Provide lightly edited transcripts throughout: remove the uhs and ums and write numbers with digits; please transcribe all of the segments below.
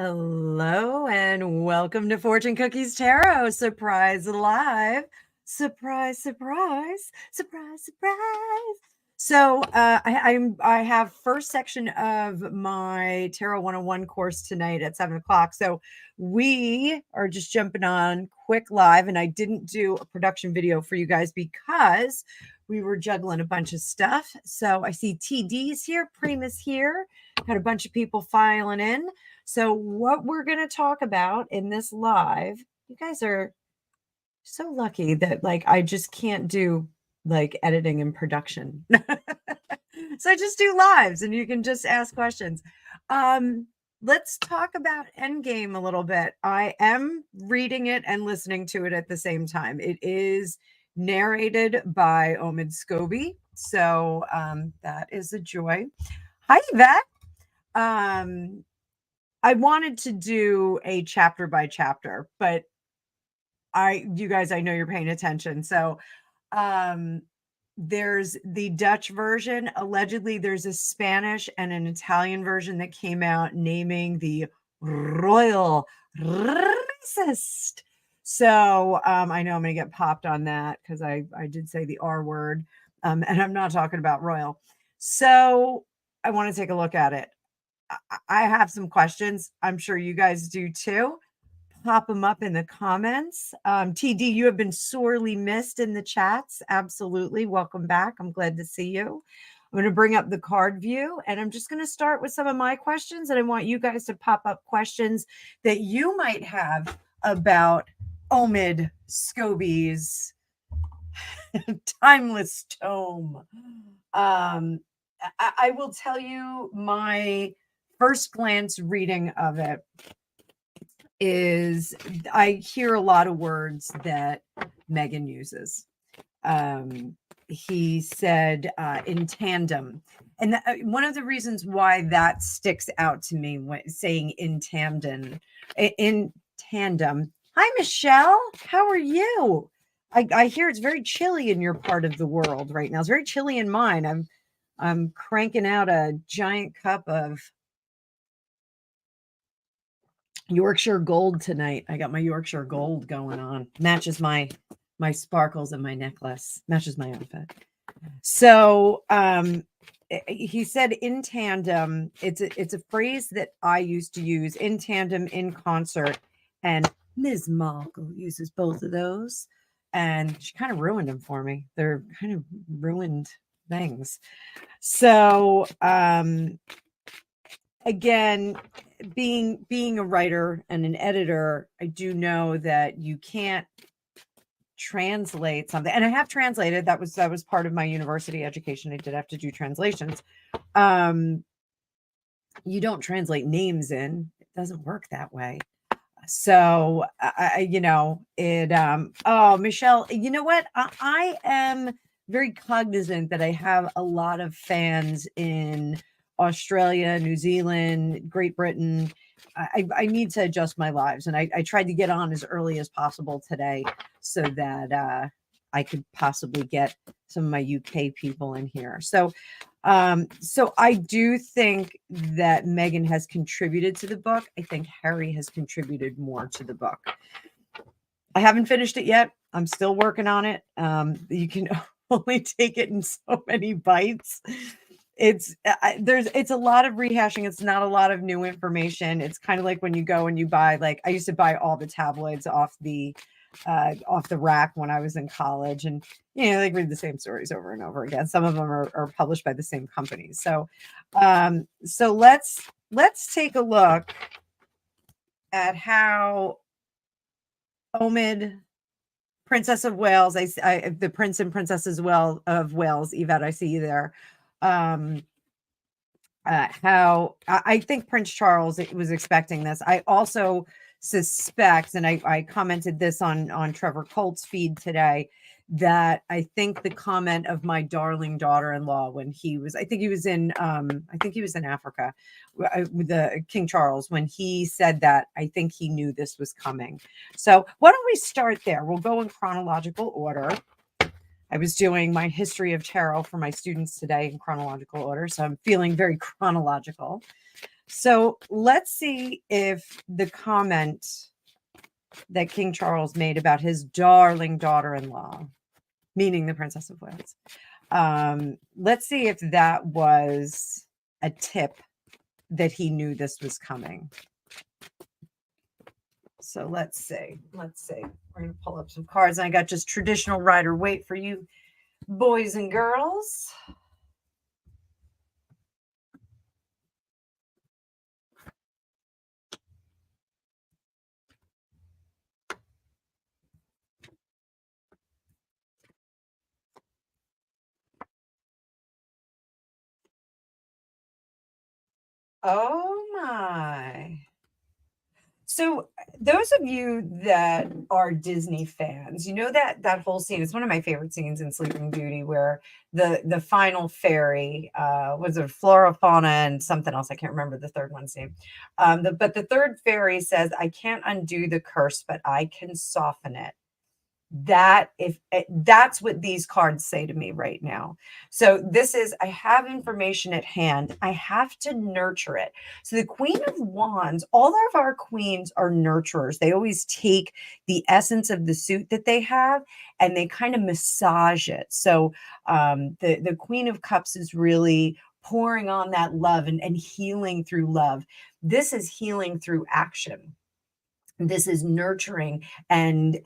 Hello and welcome to Fortune Cookies Tarot. Surprise live. Surprise, surprise, surprise, surprise. So I have first section of my Tarot 101 course tonight at 7 o'clock. So we are just jumping on quick live, and I didn't do a production video for you guys because we were juggling a bunch of stuff. So I see TD's here, Prima's here, had a bunch of people filing in. So what we're going to talk about in this live, you guys are so lucky that I just can't do editing and production. So I just do lives and you can just ask questions. Let's talk about Endgame a little bit. I am reading it and listening to it at the same time. It is narrated by Omid Scobie. So that is a joy. Hi, Yvette. I wanted to do a chapter by chapter, but you guys, I know you're paying attention. So there's the Dutch version. Allegedly, there's a Spanish and an Italian version that came out naming the royal racist. So I know I'm going to get popped on that because I did say the R word, and I'm not talking about royal. So I want to take a look at it. I have some questions. I'm sure you guys do too. Pop them up in the comments. TD, you have been sorely missed in the chats. Absolutely. Welcome back. I'm glad to see you. I'm going to bring up the card view, and I'm just going to start with some of my questions, and I want you guys to pop up questions that you might have about Omid Scobie's timeless tome. I will tell you my first glance reading of it is I hear a lot of words that Megan uses. He said in tandem. And one of the reasons why that sticks out to me when saying in tandem. Hi, Michelle. How are you? I hear it's very chilly in your part of the world right now. It's very chilly in mine. I'm cranking out a giant cup of Yorkshire Gold tonight. I got my Yorkshire Gold going on. Matches my sparkles and my necklace. Matches my outfit. So he said in tandem. It's a phrase that I used to use, in tandem, in concert. And Ms. Markle uses both of those. And she kind of ruined them for me. They're kind of ruined things. So again, being a writer and an editor, I do know that you can't translate something, and I have translated. That was part of my university education. I did have to do translations. You don't translate names in. It doesn't work that way. So oh, Michelle, you know what? I am very cognizant that I have a lot of fans in Australia, New Zealand, Great Britain. I need to adjust my lives, and I tried to get on as early as possible today so that I could possibly get some of my UK people in here. So I do think that Megan has contributed to the book. I think Harry has contributed more to the book. I haven't finished it yet. I'm still working on it. You can only take it in so many bites. It's a lot of rehashing. It's not a lot of new information. It's kind of like when you go and you buy, I used to buy all the tabloids off the rack when I was in college, and they read the same stories over and over again. Some of them are published by the same companies. So let's take a look at how Omid, Princess of Wales, the Prince and Princesses of Wales, Yvette, I see you there. How I think Prince Charles was expecting this. I also suspect, and I commented this on Trevor Colt's feed today, that I think the comment of my darling daughter-in-law when I think he was in Africa with the King Charles, when he said that, I think he knew this was coming. So why don't we start there? We'll go in chronological order. I was doing my history of tarot for my students today in chronological order, so I'm feeling very chronological. So let's see if the comment that King Charles made about his darling daughter-in-law, meaning the Princess of Wales, let's see if that was a tip that he knew this was coming. So let's see. We're going to pull up some cards. And I got just traditional Rider-Waite for you boys and girls. Oh my. So those of you that are Disney fans, you know that whole scene. It's one of my favorite scenes in Sleeping Beauty, where the final fairy was it Flora, Fauna, and something else. I can't remember the third one's name. But the third fairy says, "I can't undo the curse, but I can soften it." That's what these cards say to me right now. So this is, I have information at hand, I have to nurture it. So the Queen of Wands, all of our queens are nurturers. They always take the essence of the suit that they have and they kind of massage it. So the Queen of Cups is really pouring on that love and healing through love. This is healing through action. This is nurturing and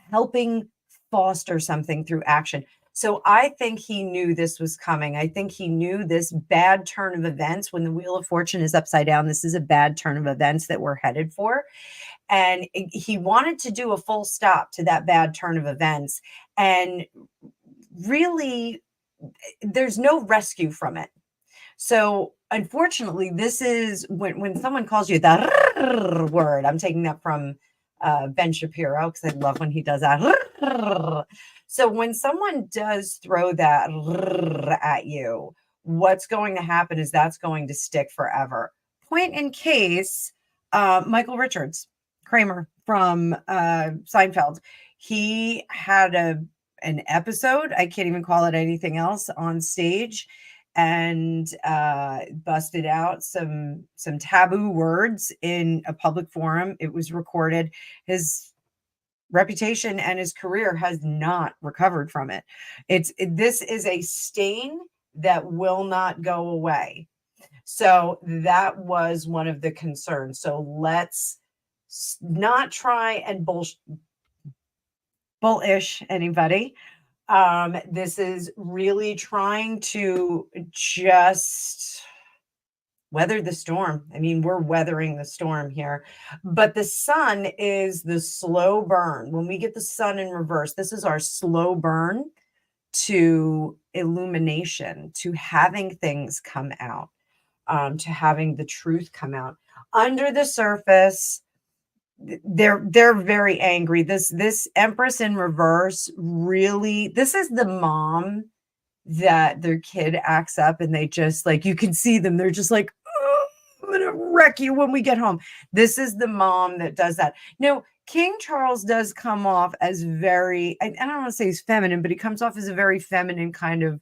helping foster something through action. So I think he knew this was coming. I think he knew this bad turn of events. When the Wheel of Fortune is upside down, this is a bad turn of events that we're headed for. And he wanted to do a full stop to that bad turn of events. And really, there's no rescue from it. So unfortunately, this is when someone calls you the word. I'm taking that from Ben Shapiro because I love when he does that. So when someone does throw that at you, what's going to happen is that's going to stick forever. Point in case, Michael Richards, Kramer from Seinfeld, he had an episode. I can't even call it anything else on stage, and busted out some taboo words in a public forum. It was recorded. His reputation and his career has not recovered from it. This is a stain that will not go away. So that was one of the concerns. So let's not try and bullish anybody. This is really trying to just weather the storm. I mean, we're weathering the storm here, but the sun is the slow burn. When we get the sun in reverse, this is our slow burn to illumination, to having things come out, to having the truth come out. Under the surface, they're very angry. This Empress in reverse, really, this is the mom that their kid acts up and they just, like, you can see them, they're just like, oh, I'm gonna wreck you when we get home. This is the mom that does that. Now, King Charles does come off as very, I don't want to say he's feminine, but he comes off as a very feminine kind of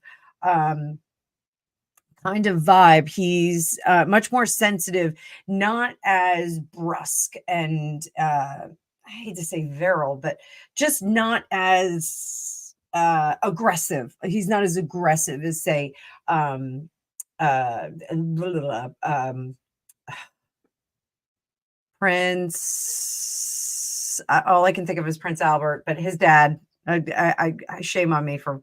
vibe. He's much more sensitive, not as brusque and I hate to say virile, but just not as aggressive. He's not as aggressive as, say, Prince. All I can think of is Prince Albert, but his dad. I shame on me for,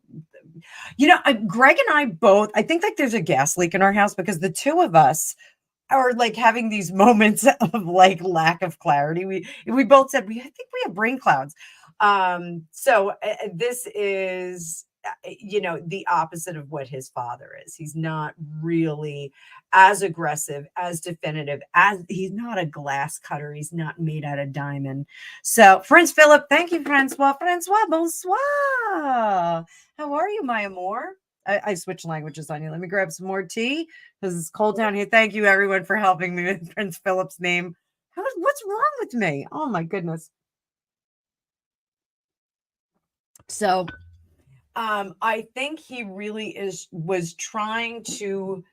Greg and I both, I think like there's a gas leak in our house because the two of us are like having these moments of like lack of clarity. We both said, I think we have brain clouds. So this is, the opposite of what his father is. He's not really as aggressive, as definitive, as he's not a glass cutter. He's not made out of diamond. So Prince Philip, thank you, Francois. Francois, bonsoir. How are you, my amour? I switched languages on you. Let me grab some more tea because it's cold down here. Thank you, everyone, for helping me with Prince Philip's name. What's wrong with me? Oh, my goodness. So I think he really was trying to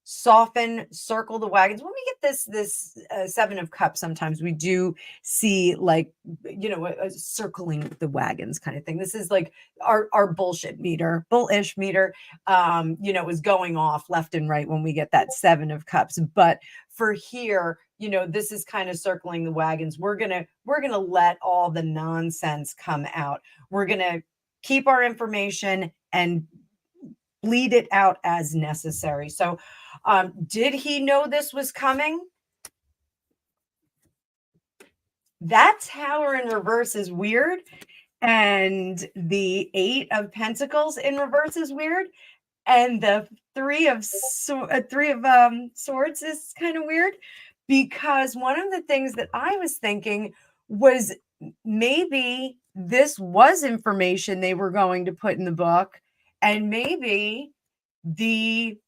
soften, circle the wagons. When we get this Seven of Cups, sometimes we do see like, you know, a circling the wagons kind of thing. This is like our bullshit meter, bullish meter, you know, is going off left and right when we get that Seven of Cups. But for here, you know, this is kind of circling the wagons. We're gonna let all the nonsense come out. We're gonna keep our information and bleed it out as necessary. So did he know this was coming? That Tower in reverse is weird. And the Eight of Pentacles in reverse is weird. And the Three of Swords is kind of weird, because one of the things that I was thinking was maybe this was information they were going to put in the book, and maybe the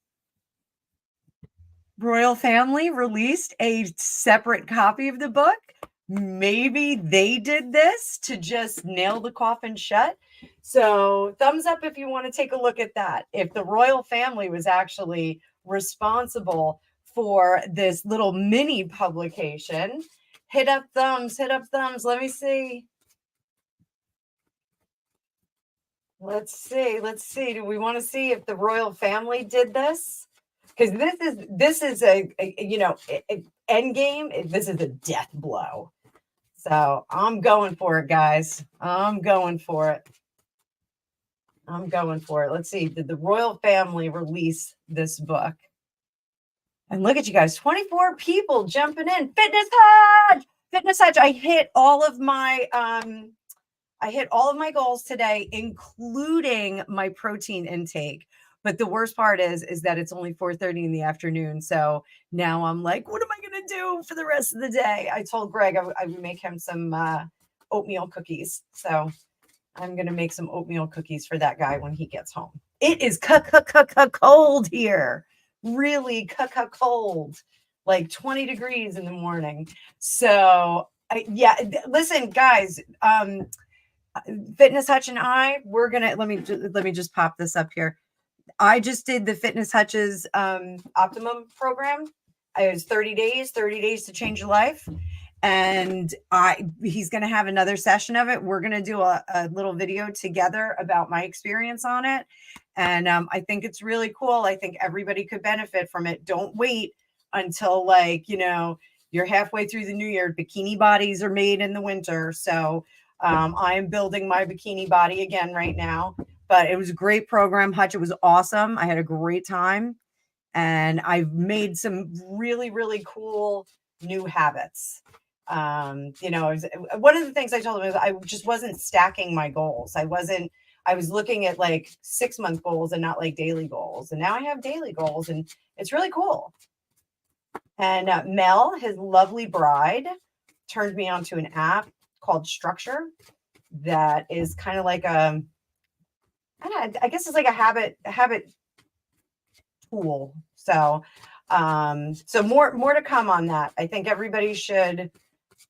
royal family released a separate copy of the book. Maybe they did this to just nail the coffin shut. So thumbs up if you want to take a look at that. If the royal family was actually responsible for this little mini publication, hit up thumbs, hit up thumbs. Let me see. Let's see. Do we want to see if the royal family did this? Because this is a you know, endgame. This is a death blow. So I'm going for it, guys. I'm going for it. Let's see. Did the royal family release this book? And look at you guys, 24 people jumping in. Fitness Hutch. I hit all of my goals today, including my protein intake. But the worst part is that it's only 4:30 in the afternoon. So now I'm like, what am I going to do for the rest of the day? I told Greg I would make him some oatmeal cookies. So I'm going to make some oatmeal cookies for that guy when he gets home. It is cold here. Really cold. Like 20 degrees in the morning. So yeah, listen, guys, Fitness Hutch and I, we're going to, let me just pop this up here. I just did the Fitness Hutch's Optimum program. It was 30 days to change your life. And he's going to have another session of it. We're going to do a little video together about my experience on it. And I think it's really cool. I think everybody could benefit from it. Don't wait until, like, you know, you're halfway through the new year. Bikini bodies are made in the winter. So I am building my bikini body again right now. But it was a great program, Hutch. It was awesome. I had a great time. And I've made some really, really cool new habits. You know, one of the things I told him is I just wasn't stacking my goals. I was looking at like 6-month goals and not like daily goals. And now I have daily goals, and it's really cool. And Mel, his lovely bride, turned me onto an app called Structure that is kind of like I guess it's like a habit tool. So so more to come on that. I think everybody should,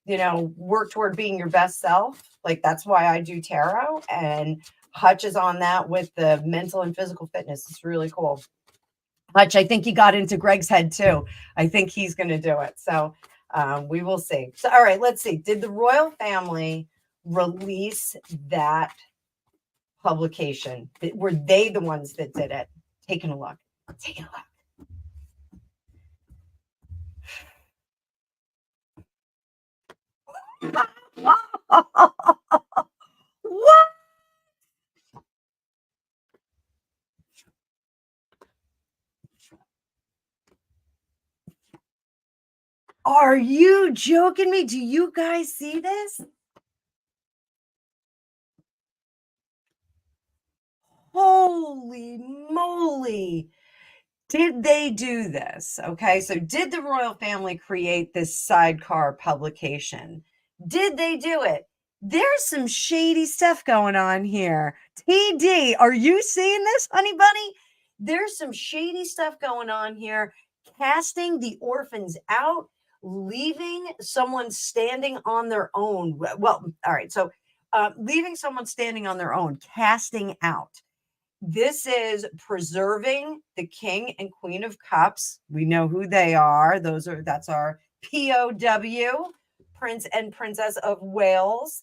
you know, work toward being your best self. Like, that's why I do tarot, and Hutch is on that with the mental and physical fitness. It's really cool. Hutch, I think he got into Greg's head too. I think he's going to do it. So we will see. So, all right, let's see. Did the royal family release that publication? Were they the ones that did it? Taking a look. What? Are you joking me? Do you guys see this? Holy moly. Did they do this? Okay, so did the royal family create this sidecar publication? Did they do it? There's some shady stuff going on here. TD, are you seeing this, honey bunny? There's some shady stuff going on here. Casting the orphans out, leaving someone standing on their own. Well, all right, so leaving someone standing on their own, casting out. This is preserving the King and Queen of Cups. We know who they are. That's our POW, Prince and Princess of Wales,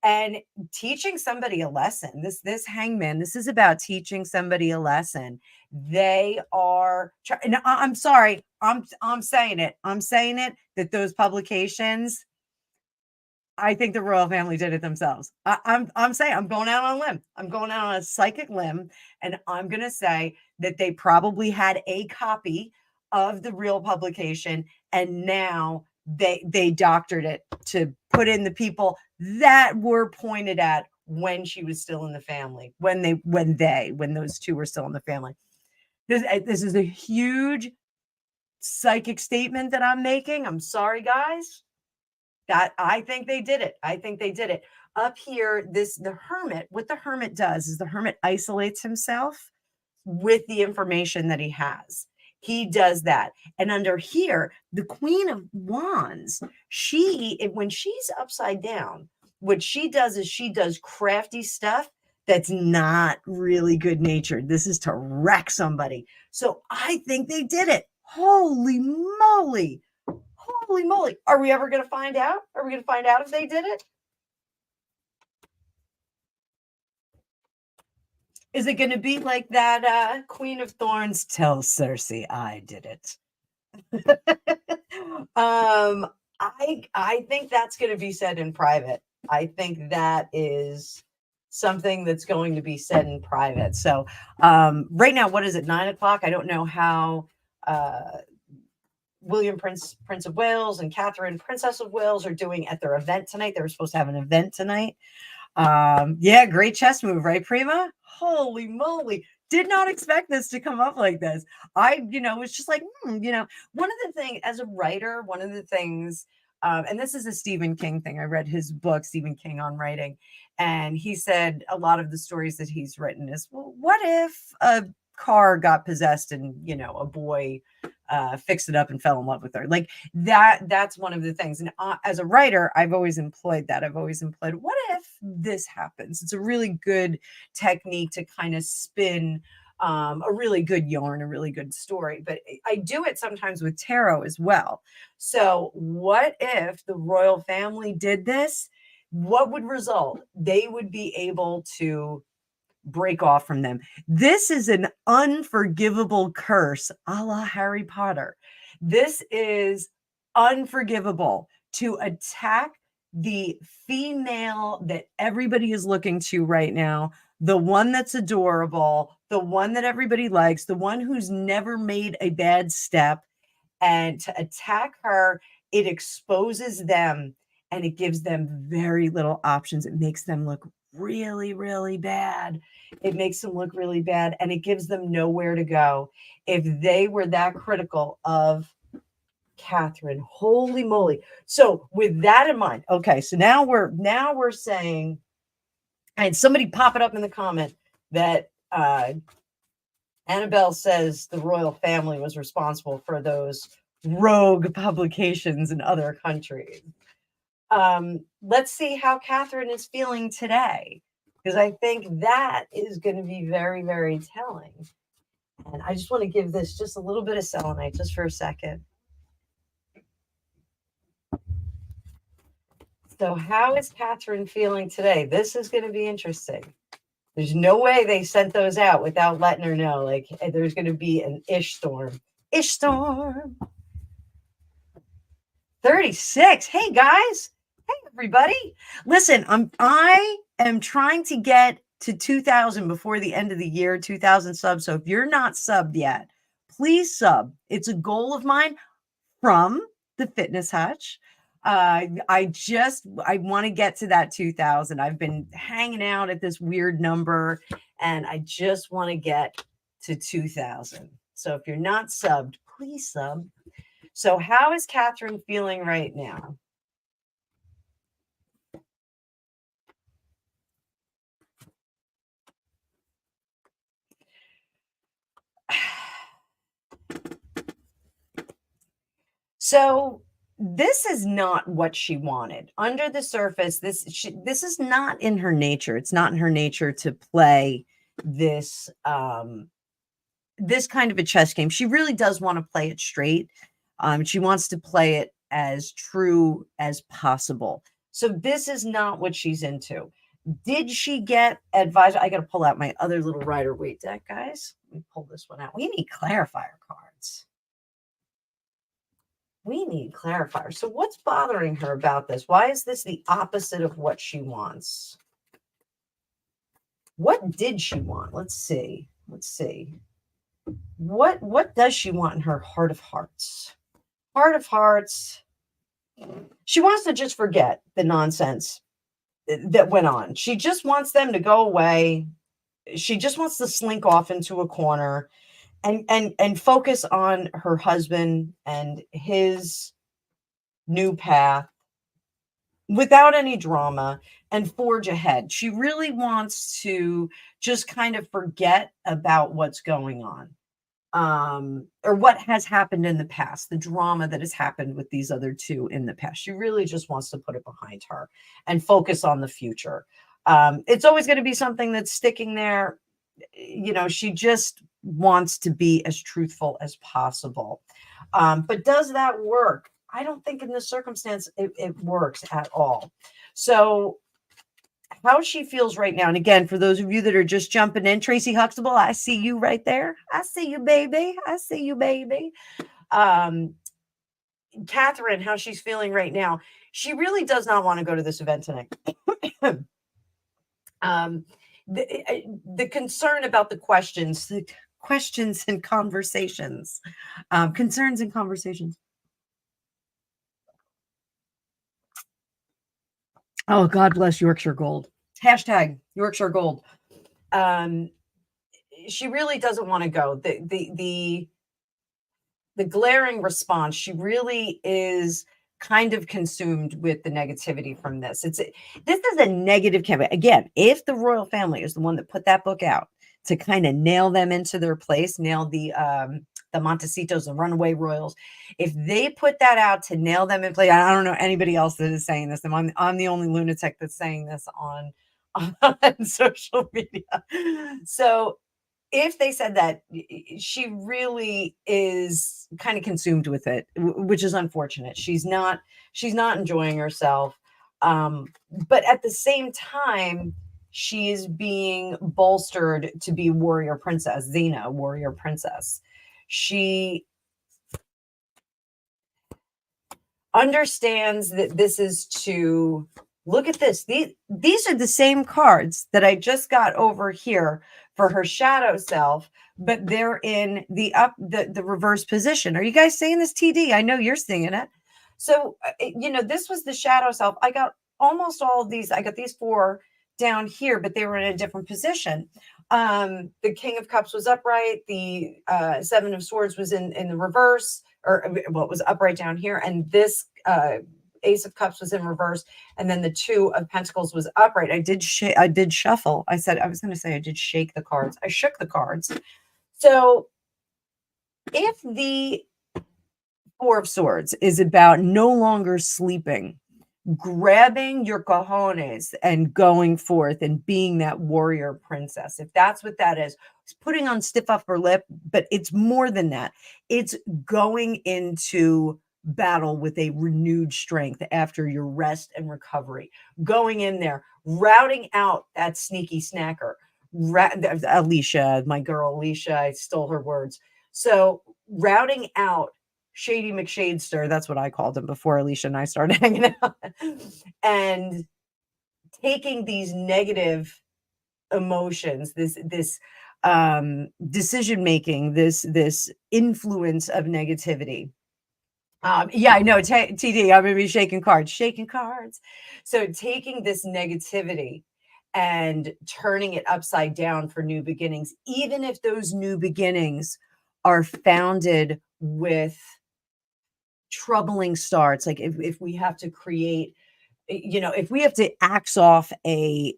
and teaching somebody a lesson. This hangman, this is about teaching somebody a lesson. They are, and I'm sorry, I'm saying it. I'm saying it that those publications, I think the royal family did it themselves. I'm saying, I'm going out on a limb. I'm going out on a psychic limb, and I'm going to say that they probably had a copy of the real publication, and now they doctored it to put in the people that were pointed at when she was still in the family, when those two were still in the family. This is a huge psychic statement that I'm making. I'm sorry, guys. That I think they did it. I think they did it. Up here, the hermit, what the hermit does is the hermit isolates himself with the information that he has. He does that. And under here, the Queen of Wands, when she's upside down, what she does is she does crafty stuff that's not really good natured. This is to wreck somebody. So I think they did it. Holy moly. Holy moly. Are we ever going to find out? Are we going to find out if they did it? Is it going to be like that Queen of Thorns? Tell Cersei I did it. I think that's going to be said in private. I think that is something that's going to be said in private. So right now, what is it, 9 o'clock? I don't know how William Prince of Wales and Catherine Princess of Wales are doing at their event tonight. They were supposed to have an event tonight. Yeah, great chess move, right, Prima? Holy moly. Did not expect this to come up like this. Was just like, one of the things as a writer, one of the things, and this is a Stephen King thing. I read his book, Stephen King on Writing, and he said a lot of the stories that he's written is, well, what if a car got possessed and, a boy fixed it up and fell in love with her? Like that's one of the things. And as a writer, I've always employed that. I've always employed, what if this happens? It's a really good technique to kind of spin a really good yarn, a really good story. But I do it sometimes with tarot as well. So what if the royal family did this? What would result? They would be able to break off from them. This is an unforgivable curse, a la Harry Potter. This is unforgivable, to attack the female that everybody is looking to right now, the one that's adorable, the one that everybody likes, the one who's never made a bad step, and to attack her, it exposes them and it gives them very little options. It makes them look really, really bad. It makes them look really bad, and it gives them nowhere to go. If they were that critical of Catherine, holy moly. So with that in mind, okay, so now we're saying, and somebody pop it up in the comment that Annabelle says the royal family was responsible for those rogue publications in other countries. Let's see how Catherine is feeling today, because I think that is going to be very, very telling. And I just want to give this just a little bit of selenite just for a second. So how is Catherine feeling today? This is going to be interesting. There's no way they sent those out without letting her know, like, there's going to be an ish storm. Ish storm. 36. Hey, guys. Hey, everybody. Listen, I am trying to get to 2,000 before the end of the year, 2,000 subs. So if you're not subbed yet, please sub. It's a goal of mine from the Fitness Hutch. I want to get to that 2,000. I've been hanging out at this weird number, and I just want to get to 2,000. So if you're not subbed, please sub. So how is Catherine feeling right now? So this is not what she wanted. Under the surface, this is not in her nature. It's not in her nature to play this this kind of a chess game. She really does want to play it straight. She wants to play it as true as possible. So this is not what she's into. Did she get advice? I got to pull out my other little Rider-Waite deck, guys. Let me pull this one out. We need clarifier cards. We need clarifiers. So what's bothering her about this? Why is this the opposite of what she wants? What did she want? Let's see. Let's see. What does she want in her heart of hearts? Heart of hearts. She wants to just forget the nonsense that went on. She just wants them to go away. She just wants to slink off into a corner and focus on her husband and his new path without any drama and forge ahead. She really wants to just kind of forget about what's going on. Or what has happened in the past, the drama that has happened with these other two in the past. She really just wants to put it behind her and focus on the future. It's always going to be something that's sticking there. You know, she just wants to be as truthful as possible. But does that work? I don't think in this circumstance it works at all. So how she feels right now. And again, for those of you that are just jumping in, Tracy Huxtable, I see you right there. I see you, baby. I see you, baby. Catherine, how she's feeling right now. She really does not want to go to this event tonight. The concern about the questions and conversations, concerns and conversations. Oh, God bless Yorkshire Gold. Hashtag Yorkshire Gold. She really doesn't want to go. The glaring response, she really is kind of consumed with the negativity from this. This is a negative campaign. Again, if the royal family is the one that put that book out to kind of nail them into their place, nail the Montecitos, the runaway royals, if they put that out to nail them in place, I don't know anybody else that is saying this. I'm the only lunatic that's saying this on social media. So if they said that, she really is kind of consumed with it, which is unfortunate. She's not enjoying herself. But at the same time, she is being bolstered to be warrior princess, Xena, warrior princess. She understands that this is to look at this. These are the same cards that I just got over here for her shadow self, but they're in the reverse position. Are you guys seeing this, TD? I know you're seeing it. So, this was the shadow self. I got almost all of these. I got these 4 down here, but they were in a different position. The King of Cups was upright. The 7 of Swords was in the reverse, or it was upright down here. And this Ace of Cups was in reverse, and then the 2 of Pentacles was upright. I did shuffle. I did shake the cards. I shook the cards. So if the 4 of Swords is about no longer sleeping, grabbing your cojones and going forth and being that warrior princess, if that's what that is, it's putting on stiff upper lip, but it's more than that. It's going into battle with a renewed strength after your rest and recovery, going in there, routing out that sneaky snacker. Alicia, my girl Alicia, I stole her words. So routing out Shady McShadester, that's what I called him before Alicia and I started hanging out, and taking these negative emotions, this decision making, this influence of negativity. Yeah, I know, TD, I'm gonna be shaking cards. So taking this negativity and turning it upside down for new beginnings, even if those new beginnings are founded with troubling starts, like if we have to create, if we have to axe off a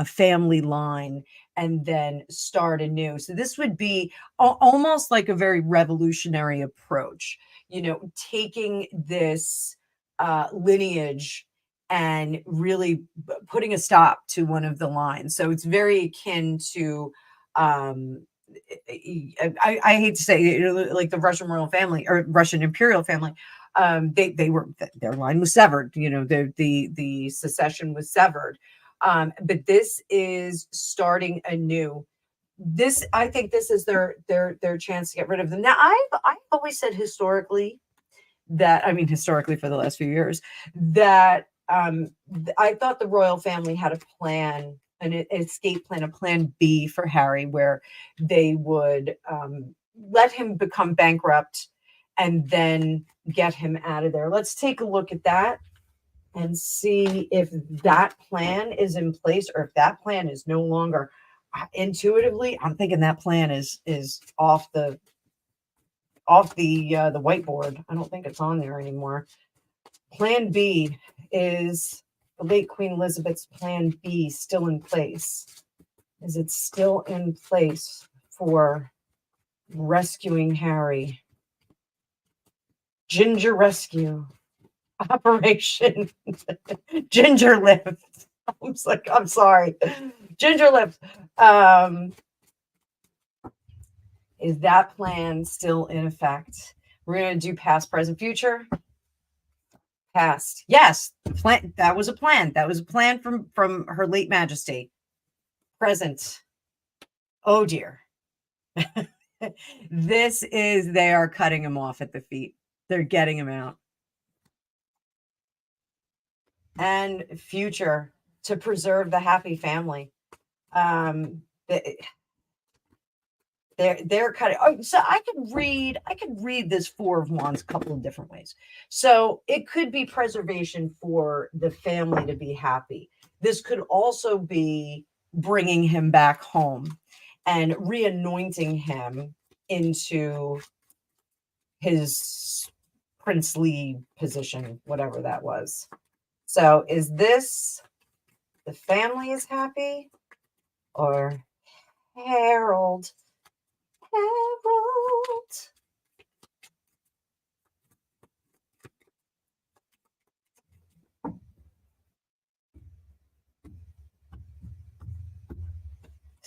family line and then start anew. So this would be almost like a very revolutionary approach, taking this lineage and really putting a stop to one of the lines. So it's very akin to I hate to say, like the Russian royal family or Russian imperial family, they were, their line was severed. The succession was severed. But this is starting anew. I think this is their chance to get rid of them. Now, I've always said historically that, I mean, historically for the last few years, that I thought the royal family had a plan, an escape plan, a plan B for Harry, where they would let him become bankrupt and then get him out of there. Let's take a look at that and see if that plan is in place or if that plan is no longer. Intuitively, I'm thinking that plan is off the whiteboard. I don't think it's on there anymore. Plan B, is the late Queen Elizabeth's plan B still in place? Is it still in place for rescuing Harry? Ginger Rescue Operation Ginger Lift. I'm sorry. Ginger Lift. Is that plan still in effect? We're going to do past, present, future. Past. Yes, plan. That was a plan. That was a plan from Her Late Majesty. Present. Oh dear. This is, they are cutting him off at the feet. They're getting him out. And future, to preserve the happy family. They're kind of, so I could read this Four of Wands a couple of different ways. So it could be preservation for the family to be happy. This could also be bringing him back home and re-anointing him into his princely position, whatever that was. So is this the family is happy, or Harold?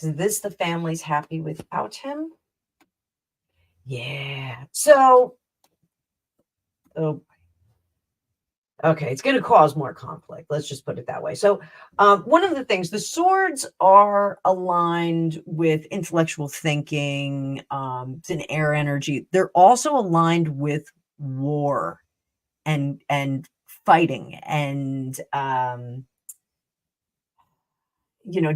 Is this the family's happy without him? Yeah. So, oh, okay, it's going to cause more conflict. Let's just put it that way. So, one of the things, the swords are aligned with intellectual thinking. It's an air energy. They're also aligned with war and fighting and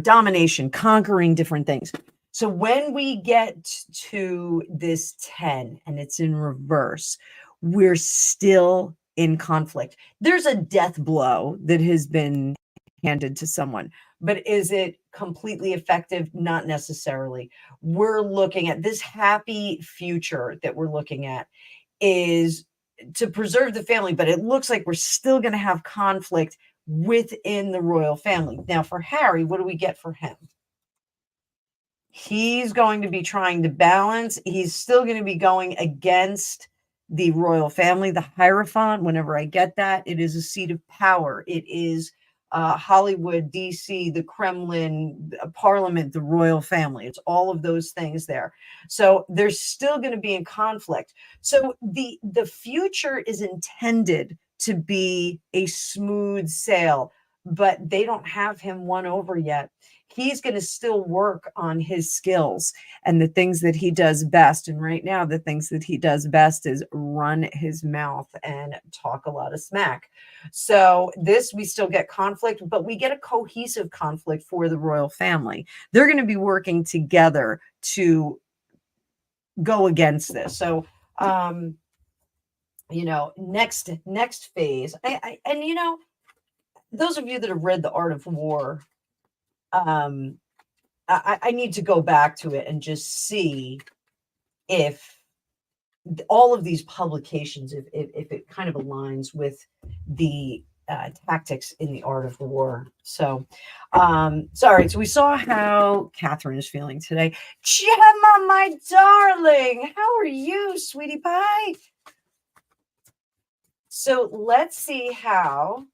domination, conquering different things. So when we get to this 10 and it's in reverse, we're still in conflict. There's a death blow that has been handed to someone, but is it completely effective? Not necessarily. We're looking at this happy future that we're looking at is to preserve the family, but it looks like we're still going to have conflict within the royal family. Now, for Harry, what do we get for him? He's going to be trying to balance. He's still going to be going against the royal family, the Hierophant. Whenever I get that, it is a seat of power. It is Hollywood, DC, the Kremlin, Parliament, the royal family. It's all of those things there. So they're still going to be in conflict. So the future is intended to be a smooth sail, but they don't have him won over yet. He's going to still work on his skills and the things that he does best. And right now, the things that he does best is run his mouth and talk a lot of smack. So this, we still get conflict, but we get a cohesive conflict for the royal family. They're going to be working together to go against this. So, next phase, and those of you that have read The Art of War, I need to go back to it and just see if all of these publications, if it kind of aligns with the tactics in The Art of War. So, sorry. So we saw how Catherine is feeling today. Gemma, my darling, how are you, sweetie pie? So let's see how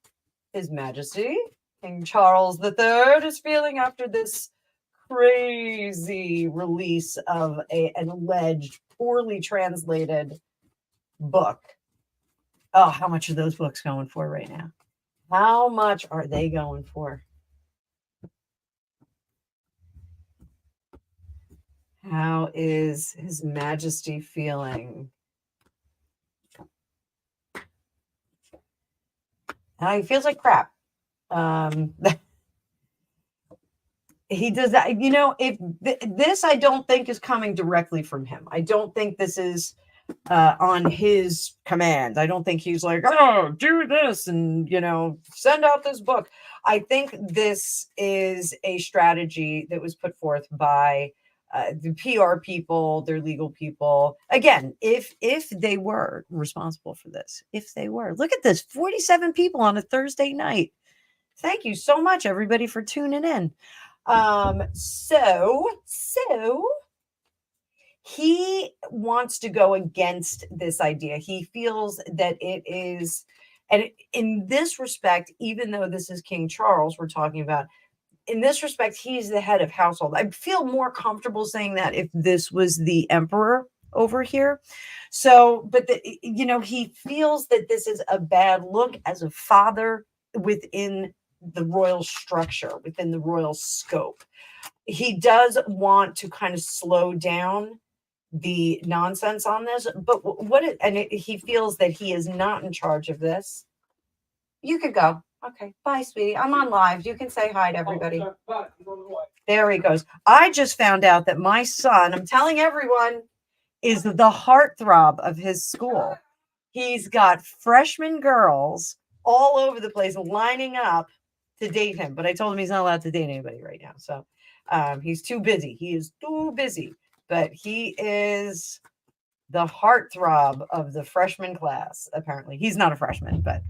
His Majesty King Charles III is feeling after this crazy release of an alleged poorly translated book. Oh, how much are those books going for right now? How much are they going for? How is His Majesty feeling? He feels like crap. He does that. If this, I don't think is coming directly from him. I don't think this is on his command. I don't think he's like, oh, do this and, send out this book. I think this is a strategy that was put forth by the PR people, their legal people. Again, if they were responsible for this, if they were, look at this, 47 people on a Thursday night. Thank you so much, everybody, for tuning in. So he wants to go against this idea. He feels that it is, and in this respect, even though this is King Charles we're talking about, in this respect, he's the head of household. I feel more comfortable saying that if this was the emperor over here. So, but he feels that this is a bad look as a father within the royal structure, within the royal scope. He does want to kind of slow down the nonsense on this, but he feels that he is not in charge of this. You could go. Okay, bye, sweetie. I'm on live. You can say hi to everybody. There he goes. I just found out that my son, I'm telling everyone, is the heartthrob of his school. He's got freshman girls all over the place lining up to date him, but I told him he's not allowed to date anybody right now. So he's too busy. He is too busy, but he is the heartthrob of the freshman class. Apparently, he's not a freshman, but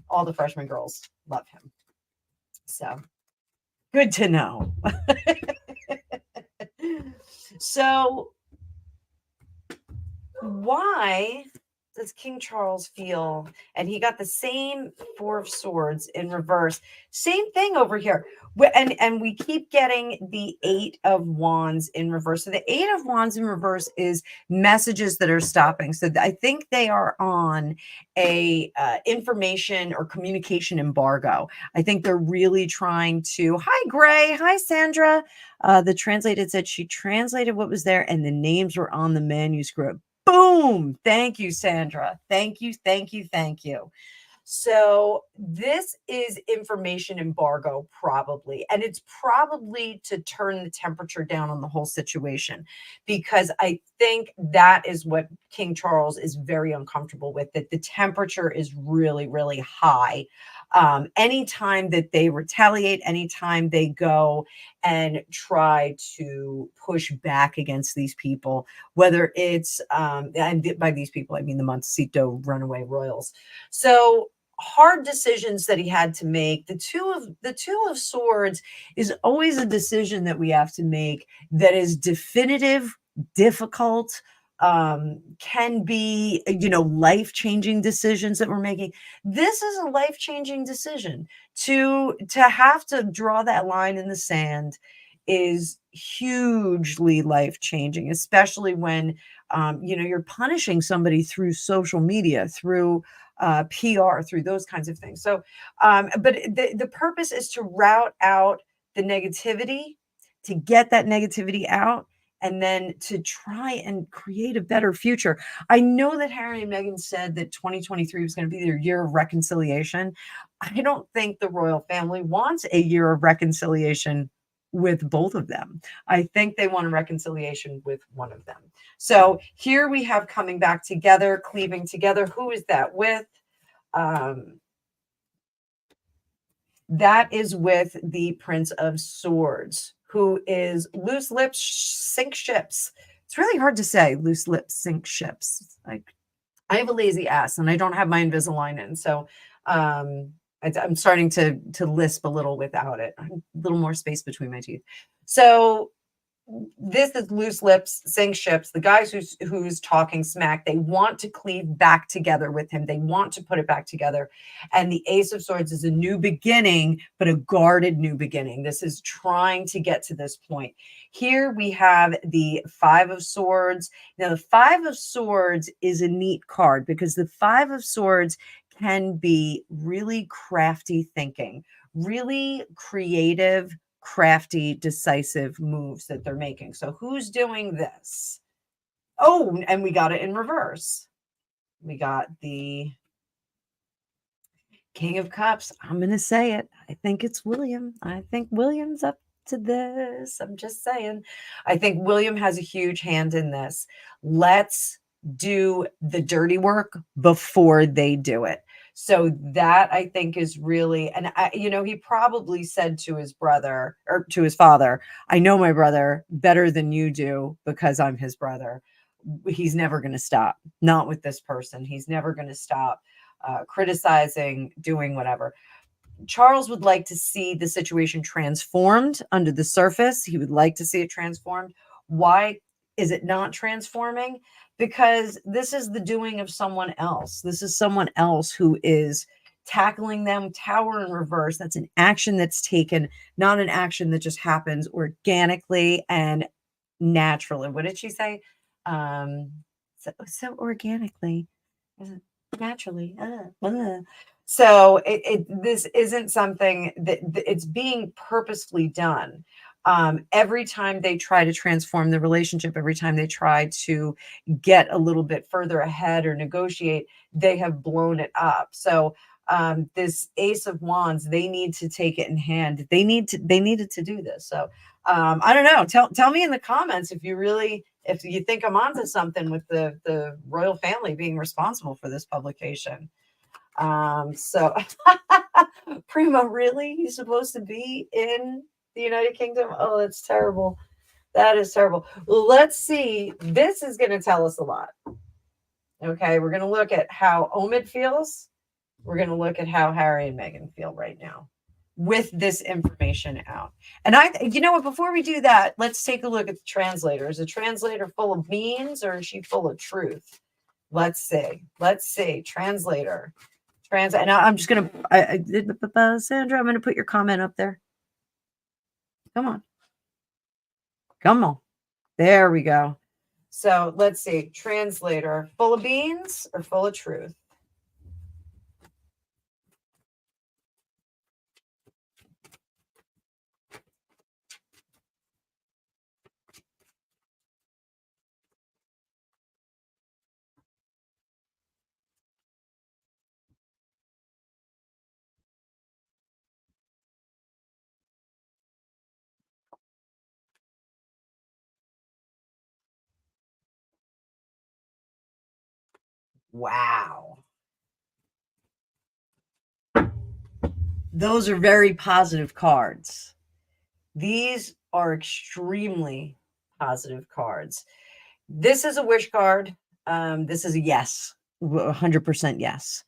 all the freshman girls love him. So good to know. So why does King Charles feel, and he got the same Four of Swords in reverse, same thing over here, and we keep getting the Eight of Wands in reverse. So the Eight of Wands in reverse is messages that are stopping. So I think they are on a information or communication embargo. I think they're really trying to, hi Gray, hi Sandra. The translated said she translated what was there and the names were on the manuscript. Boom. Thank you, Sandra. Thank you. So this is information embargo, probably. And it's probably to turn the temperature down on the whole situation, because I think that is what King Charles is very uncomfortable with, that the temperature is really, really high. Anytime that they retaliate, anytime they go and try to push back against these people, whether it's, and by these people, I mean the Montecito runaway royals. So hard decisions that he had to make. The two of Swords is always a decision that we have to make that is definitive, difficult, can be, life-changing decisions that we're making. This is a life-changing decision. To have to draw that line in the sand is hugely life-changing, especially when you're punishing somebody through social media, through PR, through those kinds of things. So but the purpose is to route out the negativity, to get that negativity out, and then to try and create a better future. I know that Harry and Meghan said that 2023 was going to be their year of reconciliation. I don't think the royal family wants a year of reconciliation with both of them. I think they want a reconciliation with one of them. So here we have coming back together, cleaving together. Who is that with? That is with the Prince of Swords, who is loose lips sink ships. It's really hard to say loose lips sink ships. Like, I have a lazy ass and I don't have my Invisalign in, so I'm starting to lisp a little without it. A little more space between my teeth. So this is loose lips, sink ships. The guys who's talking smack, they want to cleave back together with him. They want to put it back together. And the Ace of Swords is a new beginning, but a guarded new beginning. This is trying to get to this point. Here we have the Five of Swords. Now, the Five of Swords is a neat card because the Five of Swords can be really crafty thinking, really creative, crafty, decisive moves that they're making. So who's doing this? Oh, and we got it in reverse. We got the King of Cups. I'm going to say it. I think it's William. I think William's up to this. I'm just saying. I think William has a huge hand in this. Let's do the dirty work before they do it. So that I think is really, and he probably said to his brother or to his father, I know my brother better than you do because I'm his brother. He's never going to stop. Not with this person. He's never going to stop criticizing, doing whatever. Charles would like to see the situation transformed under the surface. He would like to see it transformed. Why is it not transforming? Because this is the doing of someone else. This is someone else who is tackling them. Tower in reverse. That's an action that's taken, not an action that just happens organically and naturally. What did she say? So organically, naturally. So this isn't something that it's being purposefully done. Every time they try to transform the relationship, every time they try to get a little bit further ahead or negotiate, they have blown it up. So this Ace of Wands, they need to take it in hand. They needed to do this. So I don't know. Tell me in the comments if you think I'm onto something with the royal family being responsible for this publication. So Prima, really? He's supposed to be in the United Kingdom? Oh, that's terrible. That is terrible. Let's see. This is going to tell us a lot. Okay, we're going to look at how Omid feels. We're going to look at how Harry and Meghan feel right now with this information out. And you know what, before we do that, let's take a look at the translator. Is the translator full of beans or is she full of truth? Let's see. Translator. And I'm just going to, Sandra, I'm going to put your comment up there. Come on. There we go. So let's see. Translator, full of beans or full of truth? Wow. Those are very positive cards. These are extremely positive cards. This is a wish card. This is a yes, 100% yes.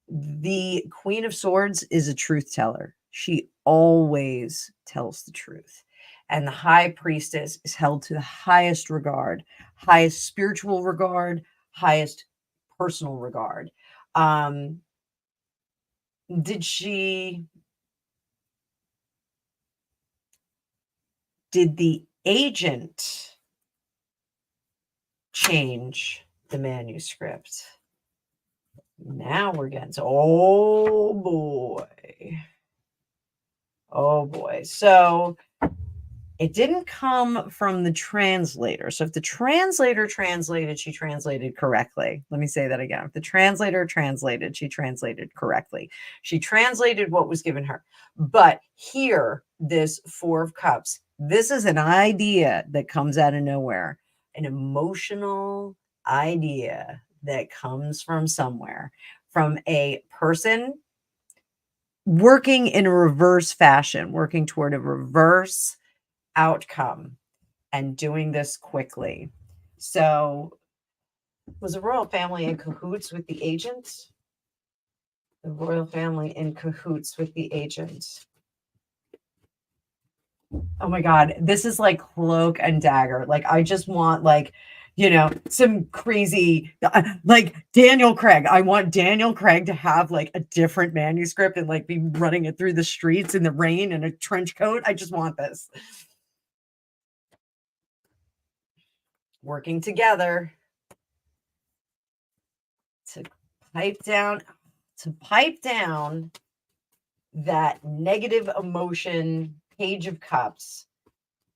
The Queen of Swords is a truth teller. She always tells the truth. And the High Priestess is held to the highest regard, highest spiritual regard, highest personal regard. Did the agent change the manuscript? Now we're getting to, oh boy. So it didn't come from the translator. So if the translator translated, she translated correctly. Let me say that again. If the translator translated, she translated correctly. She translated what was given her. But here, this Four of Cups, this is an idea that comes out of nowhere, an emotional idea that comes from somewhere, from a person working in a reverse fashion, working toward a reverse outcome and doing this quickly. So was the royal family in cahoots with the agent? The royal family in cahoots with the agent. Oh my God. This is like cloak and dagger. Like, I just want like, some crazy, like Daniel Craig. I want Daniel Craig to have like a different manuscript and like be running it through the streets in the rain in a trench coat. I just want this. Working together to pipe down, that negative emotion Page of Cups,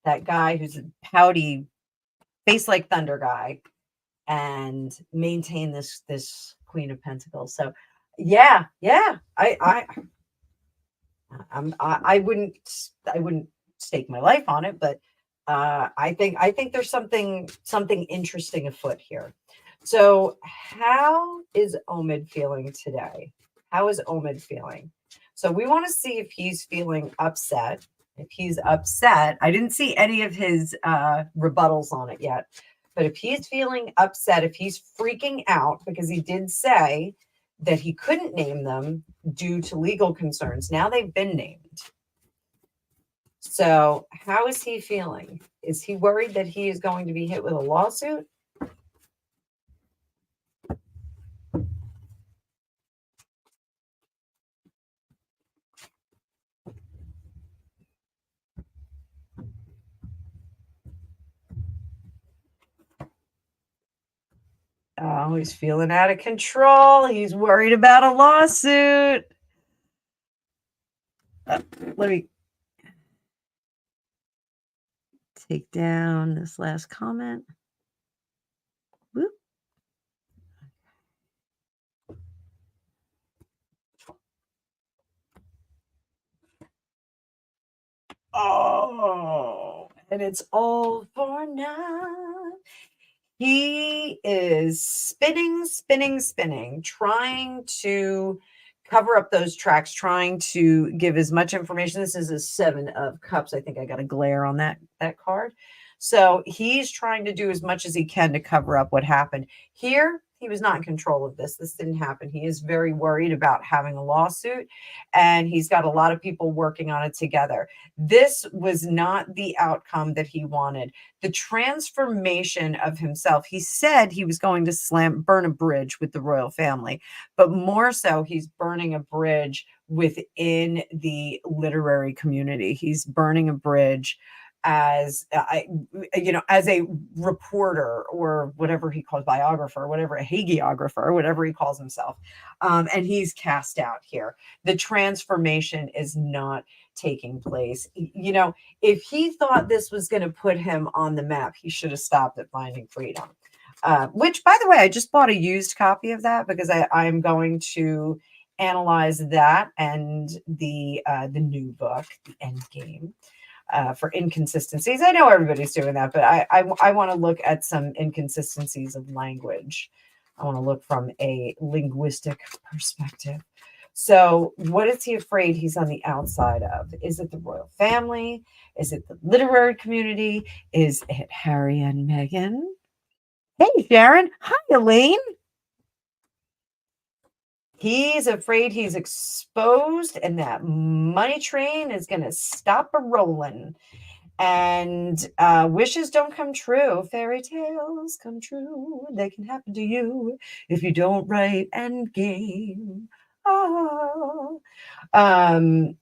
that guy who's a pouty face like thunder guy, and maintain this Queen of Pentacles. So yeah, I wouldn't stake my life on it, but I think there's something interesting afoot here. So how is Omid feeling today? How is Omid feeling? So we want to see if he's feeling upset. If he's upset, I didn't see any of his rebuttals on it yet. But if he's feeling upset, if he's freaking out, because he did say that he couldn't name them due to legal concerns. Now they've been named. So how is he feeling? Is he worried that he is going to be hit with a lawsuit? Oh, he's feeling out of control. He's worried about a lawsuit. Let me take down this last comment. Whoop. Oh, and it's all for now. He is spinning, trying to cover up those tracks, trying to give as much information. This is a 7 of Cups. I think I got a glare on that card. So he's trying to do as much as he can to cover up what happened. Here, he was not in control of this. This didn't happen. He is very worried about having a lawsuit, and he's got a lot of people working on it together. This was not the outcome that he wanted. The transformation of himself. He said he was going to burn a bridge with the royal family, but more so, he's burning a bridge within the literary community. He's burning a bridge as as a reporter, or whatever he calls, biographer, whatever, a hagiographer, whatever he calls himself. And he's cast out here. The transformation is not taking place. If he thought this was going to put him on the map, he should have stopped at Finding Freedom. Which, by the way, I just bought a used copy of that because I'm going to analyze that and the new book, the Endgame, for inconsistencies. I know everybody's doing that, but I want to look at some inconsistencies of language. I want to look from a linguistic perspective. So what is he afraid he's on the outside of? Is it the royal family? Is it the literary community? Is it Harry and Meghan? Hey, Sharon. Hi, Elaine. He's afraid he's exposed and that money train is going to stop a rolling. And wishes don't come true. Fairy tales come true. They can happen to you if you don't write Endgame. Oh. And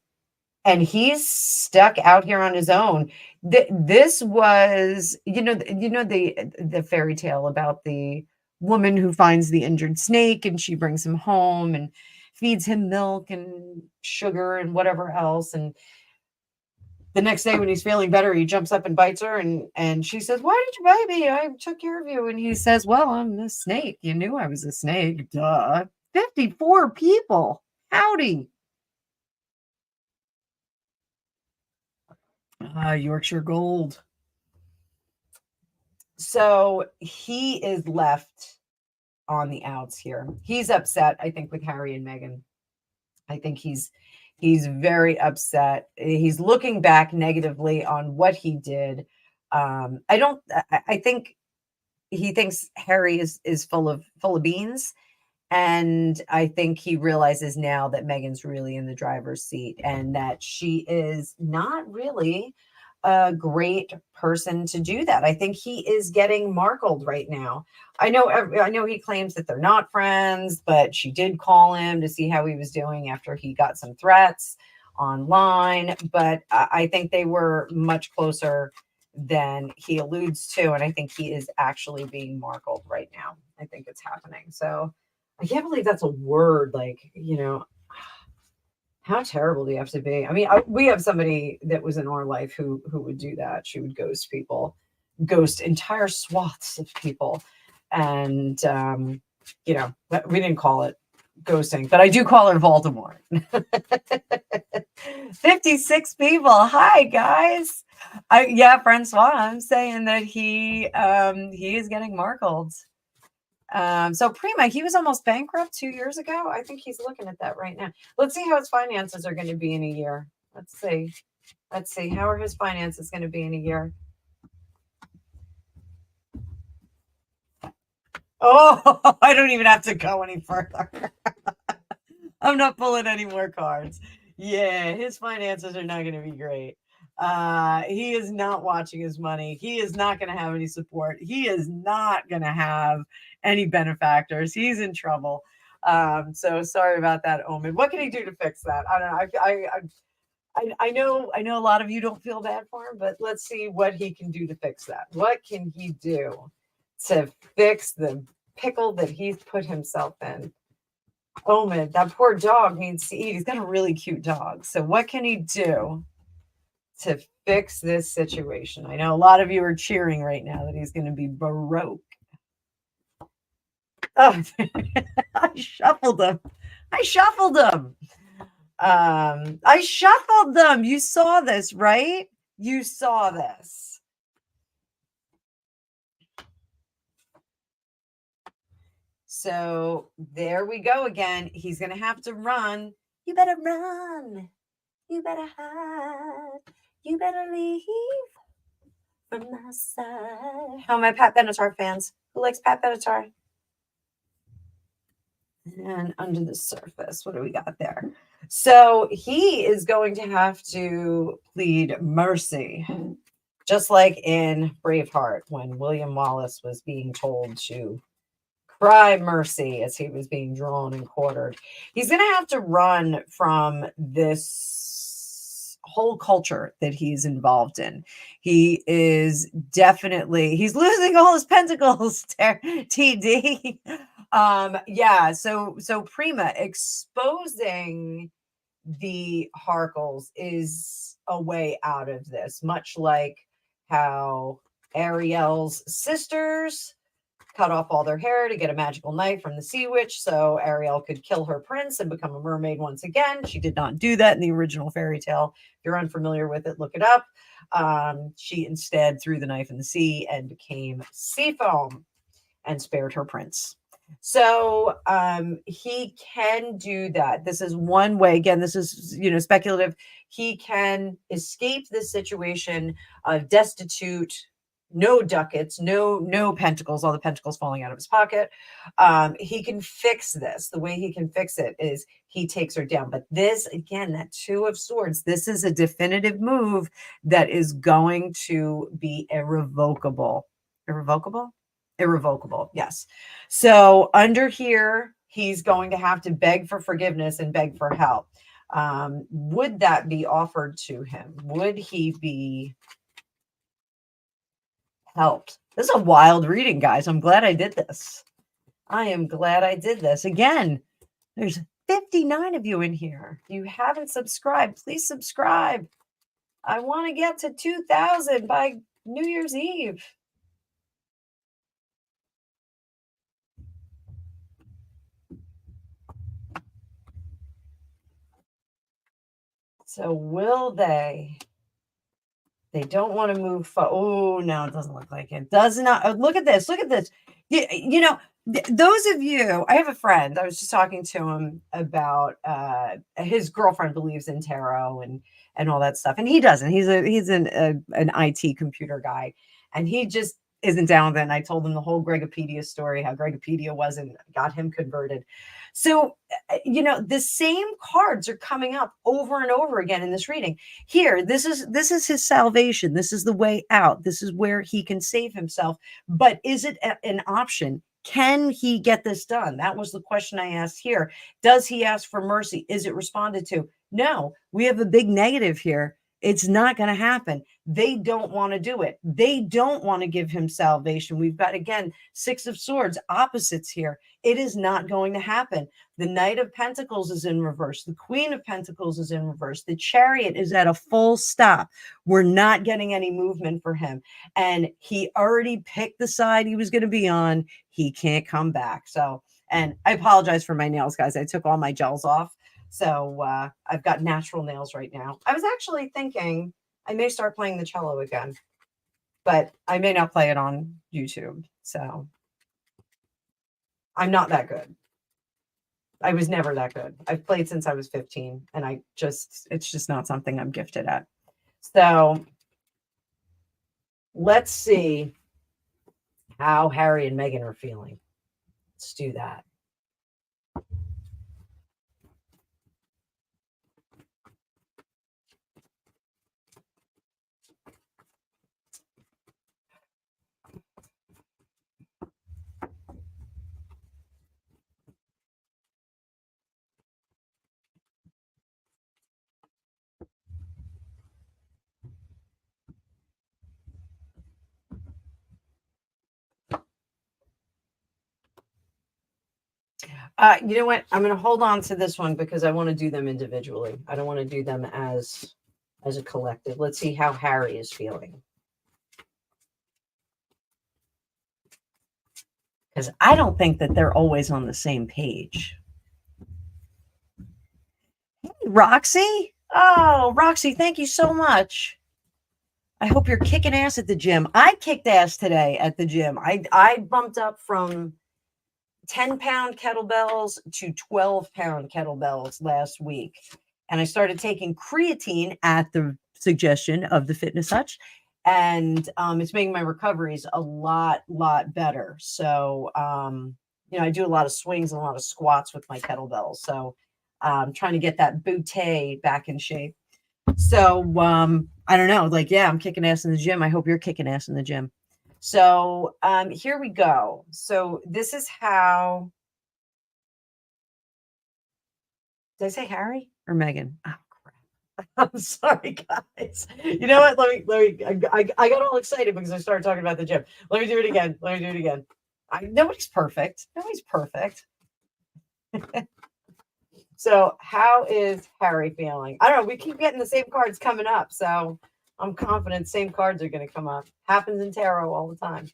he's stuck out here on his own. This was, the fairy tale about the woman who finds the injured snake and she brings him home and feeds him milk and sugar and whatever else. And the next day when he's feeling better, he jumps up and bites her, and she says, "Why did you bite me? I took care of you." And he says, "Well, I'm a snake. You knew I was a snake. Duh." 54 people. Howdy. Yorkshire Gold. So he is left on the outs here. He's upset, I think, with Harry and Meghan. I think he's very upset. He's looking back negatively on what he did. I think he thinks Harry is full of beans. And I think he realizes now that Meghan's really in the driver's seat and that she is not really a great person to do that. I think he is getting markled right now. I know he claims that they're not friends, but she did call him to see how he was doing after he got some threats online. But I think they were much closer than he alludes to. And I think he is actually being markled right now. I think it's happening. So I can't believe that's a word. Like, how terrible do you have to be? I mean, we have somebody that was in our life who would do that. She would ghost people, ghost entire swaths of people. And, we didn't call it ghosting, but I do call her Voldemort. 56 people. Hi, guys. Francois, I'm saying that he is getting markled. So Prima, he was almost bankrupt 2 years ago. I think he's looking at that right now. Let's see how his finances are going to be in a year. Let's see. How are his finances going to be in a year? Oh, I don't even have to go any further. I'm not pulling any more cards. Yeah, his finances are not going to be great. He is not watching his money. He is not going to have any support. He is not going to have any benefactors. He's in trouble. So sorry about that, Omen. What can he do to fix that? I don't know. I know a lot of you don't feel bad for him, but let's see what he can do to fix that. What can he do to fix the pickle that he's put himself in? Omen, that poor dog needs to eat. He's got a really cute dog. So what can he do to fix this situation? I know a lot of you are cheering right now that he's going to be Baroque. Oh, I shuffled them. I shuffled them. You saw this, right? You saw this. So there we go again. He's going to have to run. You better run. You better hide. You better leave from my side. How are my Pat Benatar fans? Who likes Pat Benatar? And under the surface, what do we got there? So he is going to have to plead mercy, just like in Braveheart when William Wallace was being told to cry mercy as he was being drawn and quartered. He's going to have to run from this whole culture that he's involved in. He is definitely, he's losing all his pentacles, TD. So Prima, exposing the Harkles is a way out of this, much like how Ariel's sisters cut off all their hair to get a magical knife from the sea witch so Ariel could kill her prince and become a mermaid once again. She did not do that in the original fairy tale. If you're unfamiliar with it, look it up. She instead threw the knife in the sea and became sea foam and spared her prince. So he can do that. This is one way. Again, this is speculative. He can escape this situation of destitute, no ducats, no pentacles, all the pentacles falling out of his pocket. He can fix this. The way he can fix it is he takes her down. But this, again, that Two of Swords, this is a definitive move that is going to be irrevocable. Irrevocable, yes. So under here, he's going to have to beg for forgiveness and beg for help. Would that be offered to him? Would he be helped? This is a wild reading, guys. I'm glad I did this. I am glad I did this. Again, there's 59 of you in here. If you haven't subscribed, please subscribe. I want to get to 2,000 by New Year's Eve. So will they? They don't want to move forward. Oh, no, it doesn't look like it. Does not. Look at this. Look at this. Those of you, I have a friend. I was just talking to him about his girlfriend believes in tarot and all that stuff. And he doesn't. He's an IT computer guy. And he just isn't down with it. And I told him the whole Gregopedia story, how Gregopedia was and got him converted. So, the same cards are coming up over and over again in this reading. Here, this is his salvation. This is the way out. This is where he can save himself. But is it an option? Can he get this done? That was the question I asked here. Does he ask for mercy? Is it responded to? No, we have a big negative here. It's not going to happen. They don't want to do it. They don't want to give him salvation. We've got, again, Six of Swords, opposites here. It is not going to happen. The Knight of Pentacles is in reverse. The Queen of Pentacles is in reverse. The Chariot is at a full stop. We're not getting any movement for him. And he already picked the side he was going to be on. He can't come back. So, and I apologize for my nails, guys. I took all my gels off. So I've got natural nails right now. I was actually thinking I may start playing the cello again, but I may not play it on YouTube. So I'm not that good. I was never that good. I've played since I was 15 and it's just not something I'm gifted at. So let's see how Harry and Meghan are feeling. Let's do that. You know what? I'm going to hold on to this one because I want to do them individually. I don't want to do them as a collective. Let's see how Harry is feeling. Because I don't think that they're always on the same page. Hey, Roxy. Oh, Roxy, thank you so much. I hope you're kicking ass at the gym. I kicked ass today at the gym. I bumped up from 10-pound kettlebells to 12-pound kettlebells last week. And I started taking creatine at the suggestion of the Fitness Hutch. And it's making my recoveries a lot better. So, I do a lot of swings and a lot of squats with my kettlebells. So I'm trying to get that bootay back in shape. So I don't know. I'm kicking ass in the gym. I hope you're kicking ass in the gym. So here we go. So this is how. Did I say Harry or Meghan? Oh, crap. I'm sorry, guys. You know what? Let me. I got all excited because I started talking about the gym. Let me do it again. Nobody's perfect. Nobody's perfect. So how is Harry feeling? I don't know. We keep getting the same cards coming up. So I'm confident same cards are going to come up. Happens in tarot all the time.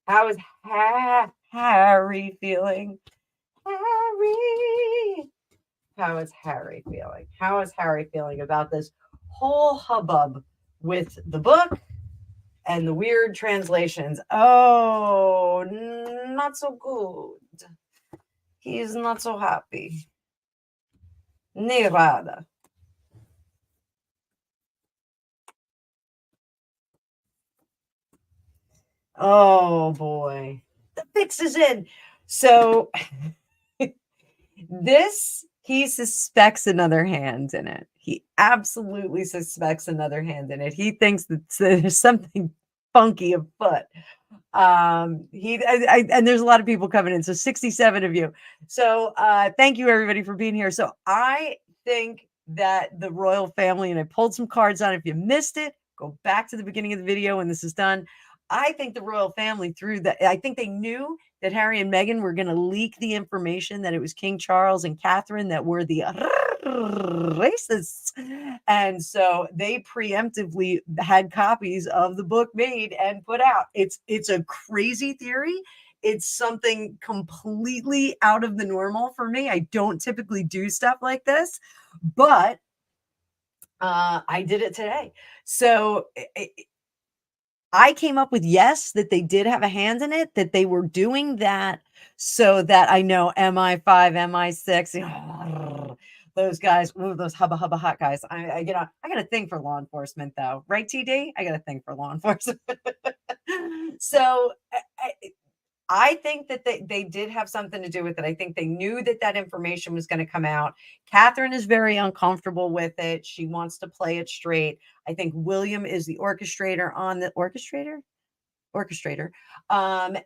How is Harry feeling? Harry. How is Harry feeling? How is Harry feeling about this whole hubbub with the book and the weird translations? Oh, not so good. He's not so happy. Nirada. Oh boy, the fix is in. So he suspects another hand in it. He absolutely suspects another hand in it. He thinks that there's something funky afoot. And there's a lot of people coming in. So 67 of you. So thank you everybody for being here. So I think that the royal family, and I pulled some cards on. If you missed it, go back to the beginning of the video when this is done. I think the royal family I think they knew that Harry and Meghan were going to leak the information that it was King Charles and Catherine that were the racists. And so they preemptively had copies of the book made and put out. It's a crazy theory. It's something completely out of the normal for me. I don't typically do stuff like this, but I did it today. So I came up with, yes, that they did have a hand in it, that they were doing that so that I know MI5, MI6, those guys, ooh, those hubba hubba hot guys. I got a thing for law enforcement, though, right, TD? I got a thing for law enforcement. So I think that they did have something to do with it. I think they knew that that information was going to come out. Catherine is very uncomfortable with it. She wants to play it straight. I think William is the orchestrator.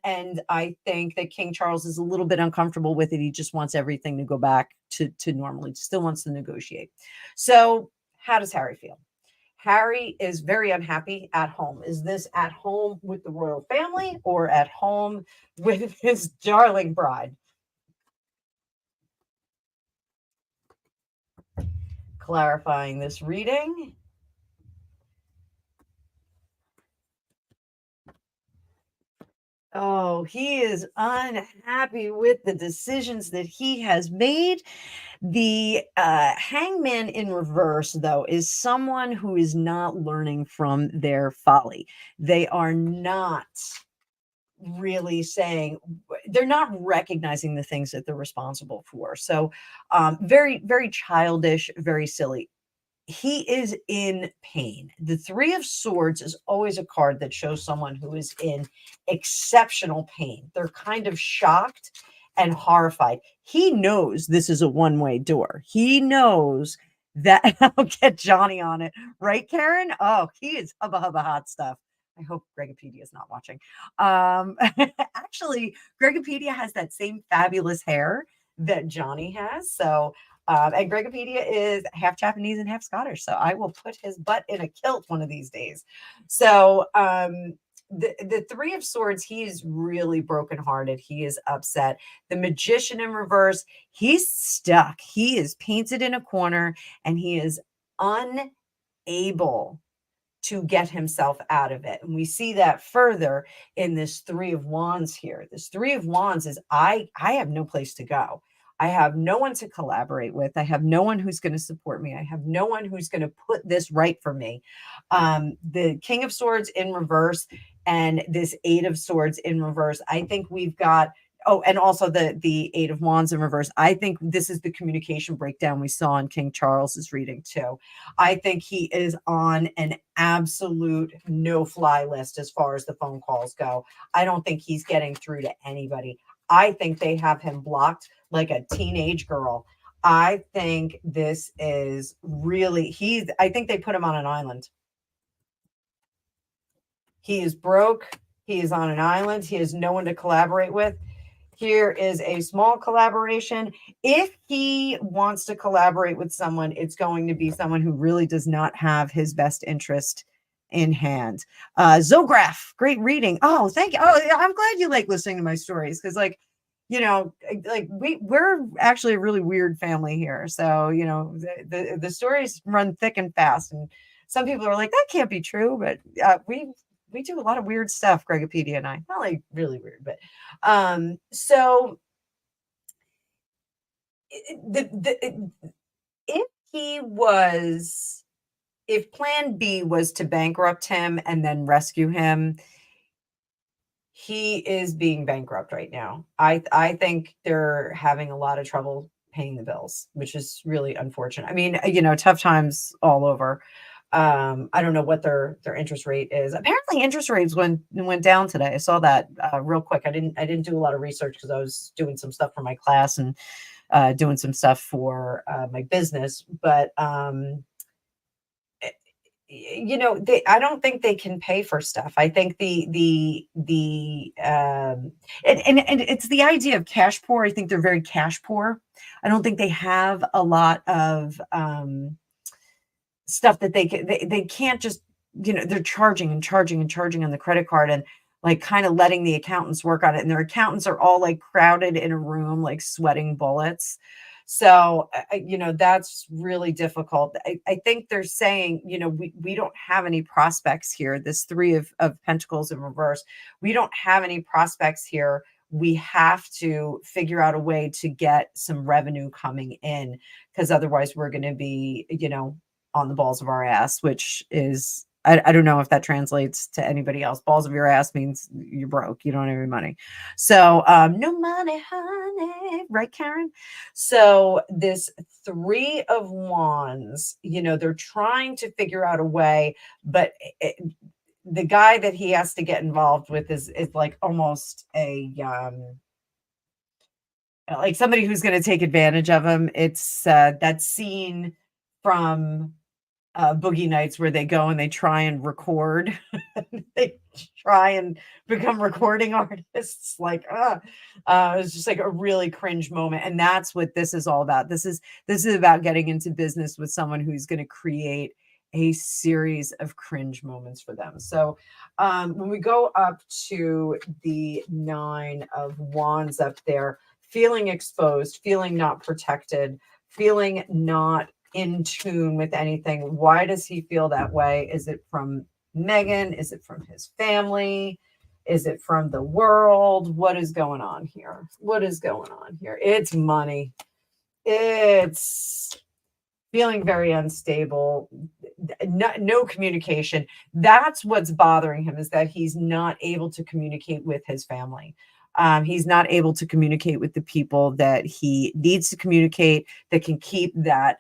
And I think that King Charles is a little bit uncomfortable with it. He just wants everything to go back to normal. He still wants to negotiate. So how does Harry feel? Harry is very unhappy at home. Is this at home with the royal family or at home with his darling bride? Clarifying this reading. Oh, he is unhappy with the decisions that he has made. The hangman in reverse, though, is someone who is not learning from their folly. They are not really saying, they're not recognizing the things that they're responsible for. So very, very childish, very silly. He is in pain. The Three of Swords is always a card that shows someone who is in exceptional pain. They're kind of shocked and horrified. He knows this is a one-way door. He knows that. I'll get Johnny on it. Right, Karen? Oh, he is hubba hubba hot stuff. I hope Gregopedia is not watching. Actually, Gregopedia has that same fabulous hair that Johnny has. So and Gregopedia is half Japanese and half Scottish. So I will put his butt in a kilt one of these days. So the Three of Swords, he is really brokenhearted. He is upset. The Magician in reverse, he's stuck. He is painted in a corner and he is unable to get himself out of it. And we see that further in this Three of Wands here. This Three of Wands is I have no place to go. I have no one to collaborate with. I have no one who's going to support me. I have no one who's going to put this right for me. The King of Swords in reverse and this Eight of Swords in reverse. I think we've got, oh, and also the Eight of Wands in reverse. I think this is the communication breakdown we saw in King Charles's reading too. I think he is on an absolute no-fly list as far as the phone calls go. I don't think he's getting through to anybody. I think they have him blocked like a teenage girl. I think this is really, I think they put him on an island. He is broke. He is on an island. He has no one to collaborate with. Here is a small collaboration. If he wants to collaborate with someone, it's going to be someone who really does not have his best interest in hand. Zograph, great reading. Oh, thank you. Oh, I'm glad you like listening to my stories because, like, you know, like we're actually a really weird family here. So, you know, the stories run thick and fast, and some people are like, that can't be true, but we do a lot of weird stuff, Gregopedia and I. Not like really weird, but so if he was, if plan B was to bankrupt him and then rescue him, he is being bankrupt right now. I think they're having a lot of trouble paying the bills, which is really unfortunate. I mean, you know, tough times all over. I don't know what their interest rate is. Apparently interest rates went down today. I saw that real quick. I didn't do a lot of research because I was doing some stuff for my class and doing some stuff for my business. But you know, I don't think they can pay for stuff. I think and it's the idea of cash poor. I think they're very cash poor. I don't think they have a lot of stuff that they can't just, you know, they're charging and charging and charging on the credit card and like kind of letting the accountants work on it. And their accountants are all like crowded in a room, like sweating bullets. So, you know, that's really difficult. I think they're saying, you know, we don't have any prospects here. This Three of Pentacles in reverse. We don't have any prospects here. We have to figure out a way to get some revenue coming in because otherwise we're going to be, you know, on the balls of our ass, which is I don't know if that translates to anybody else. Balls of your ass means you're broke. You don't have any money. So no money, honey. Right, Karen? So this Three of Wands, they're trying to figure out a way, but the guy that he has to get involved with is like almost a like somebody who's going to take advantage of him. It's that scene from Boogie Nights where they go and they try and record. They try and become recording artists. Like, it's just like a really cringe moment. And that's what this is all about. This is about getting into business with someone who's going to create a series of cringe moments for them. So when we go up to the Nine of Wands up there, feeling exposed, feeling not protected, feeling not in tune with anything. Why does he feel that way? Is it from Megan? Is it from his family? Is it from the world? What is going on here? What is going on here? It's money. It's feeling very unstable. No communication. That's what's bothering him, is that he's not able to communicate with his family. He's not able to communicate with the people that he needs to communicate, that can keep that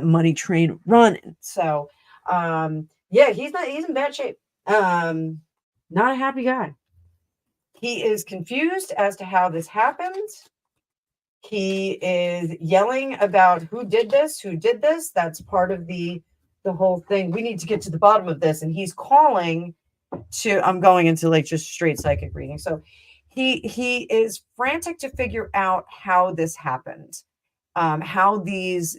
money train running. So yeah, he's in bad shape. Not a happy guy. He is confused as to how this happened. He is yelling about who did this. That's part of the whole thing. We need to get to the bottom of this. And he's calling to, I'm going into like just straight psychic reading. So he is frantic to figure out how this happened, how this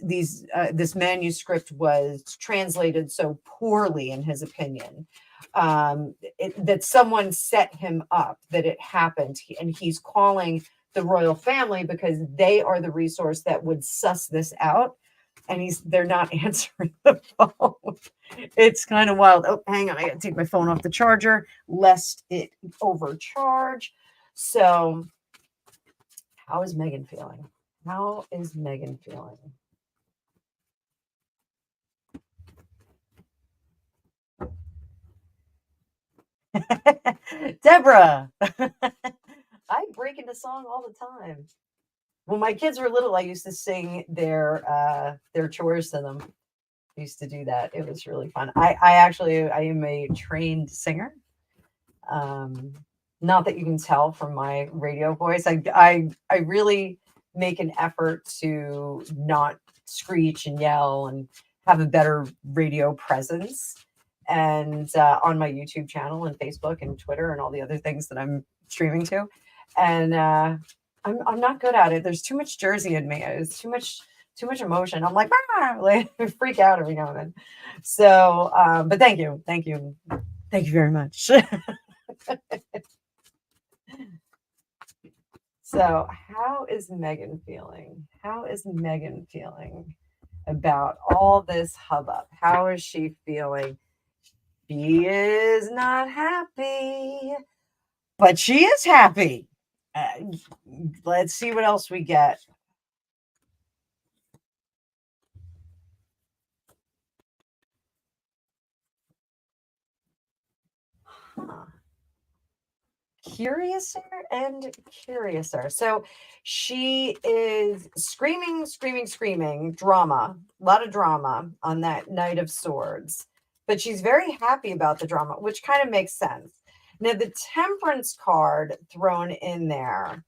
manuscript was translated so poorly, in his opinion, that someone set him up, that it happened, and he's calling the royal family because they are the resource that would suss this out, and they're not answering the phone. It's kind of wild. Oh, hang on, I gotta take my phone off the charger lest it overcharge. So how is Megan feeling? How is Megan feeling? Deborah. I break into song all the time. When my kids were little, I used to sing their chores to them. I used to do that. It was really fun. I am a trained singer. Not that you can tell from my radio voice. I really make an effort to not screech and yell and have a better radio presence. And on my YouTube channel and Facebook and Twitter and all the other things that I'm streaming to. And I'm not good at it. There's too much Jersey in me. It's too much emotion. I'm like, like freak out every now and then. So, but thank you very much. So, how is Megan feeling? How is Megan feeling about all this hubbub? How is she feeling? She is not happy, but she is happy. Let's see what else we get. Huh. Curiouser and curiouser. So she is screaming, drama, a lot of drama on that Knight of Swords, but she's very happy about the drama, which kind of makes sense. Now, the Temperance card thrown in there,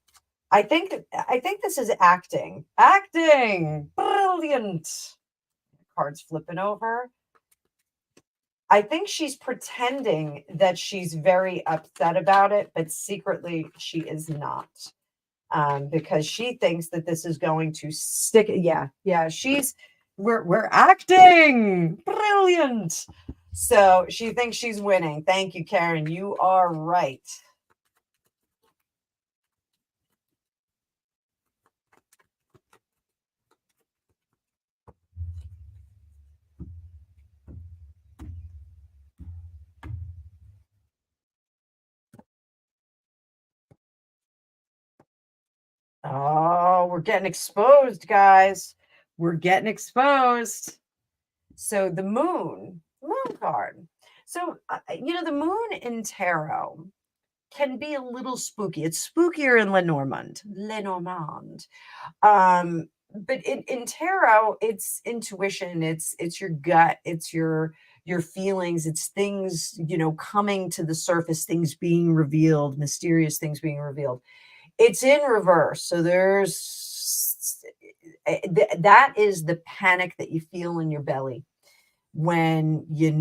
I think this is acting. Brilliant. Cards flipping over. I think she's pretending that she's very upset about it, but secretly she is not, because she thinks that this is going to stick. Yeah. We're acting. Brilliant. So she thinks she's winning. Thank you, Karen. You are right. Oh, we're getting exposed, guys. We're getting exposed. So the moon card. So, the moon in tarot can be a little spooky. It's spookier in Lenormand. Lenormand. But in tarot, it's intuition, it's your gut, it's your feelings, it's things, coming to the surface, things being revealed, mysterious things being revealed. It's in reverse. So that is the panic that you feel in your belly when you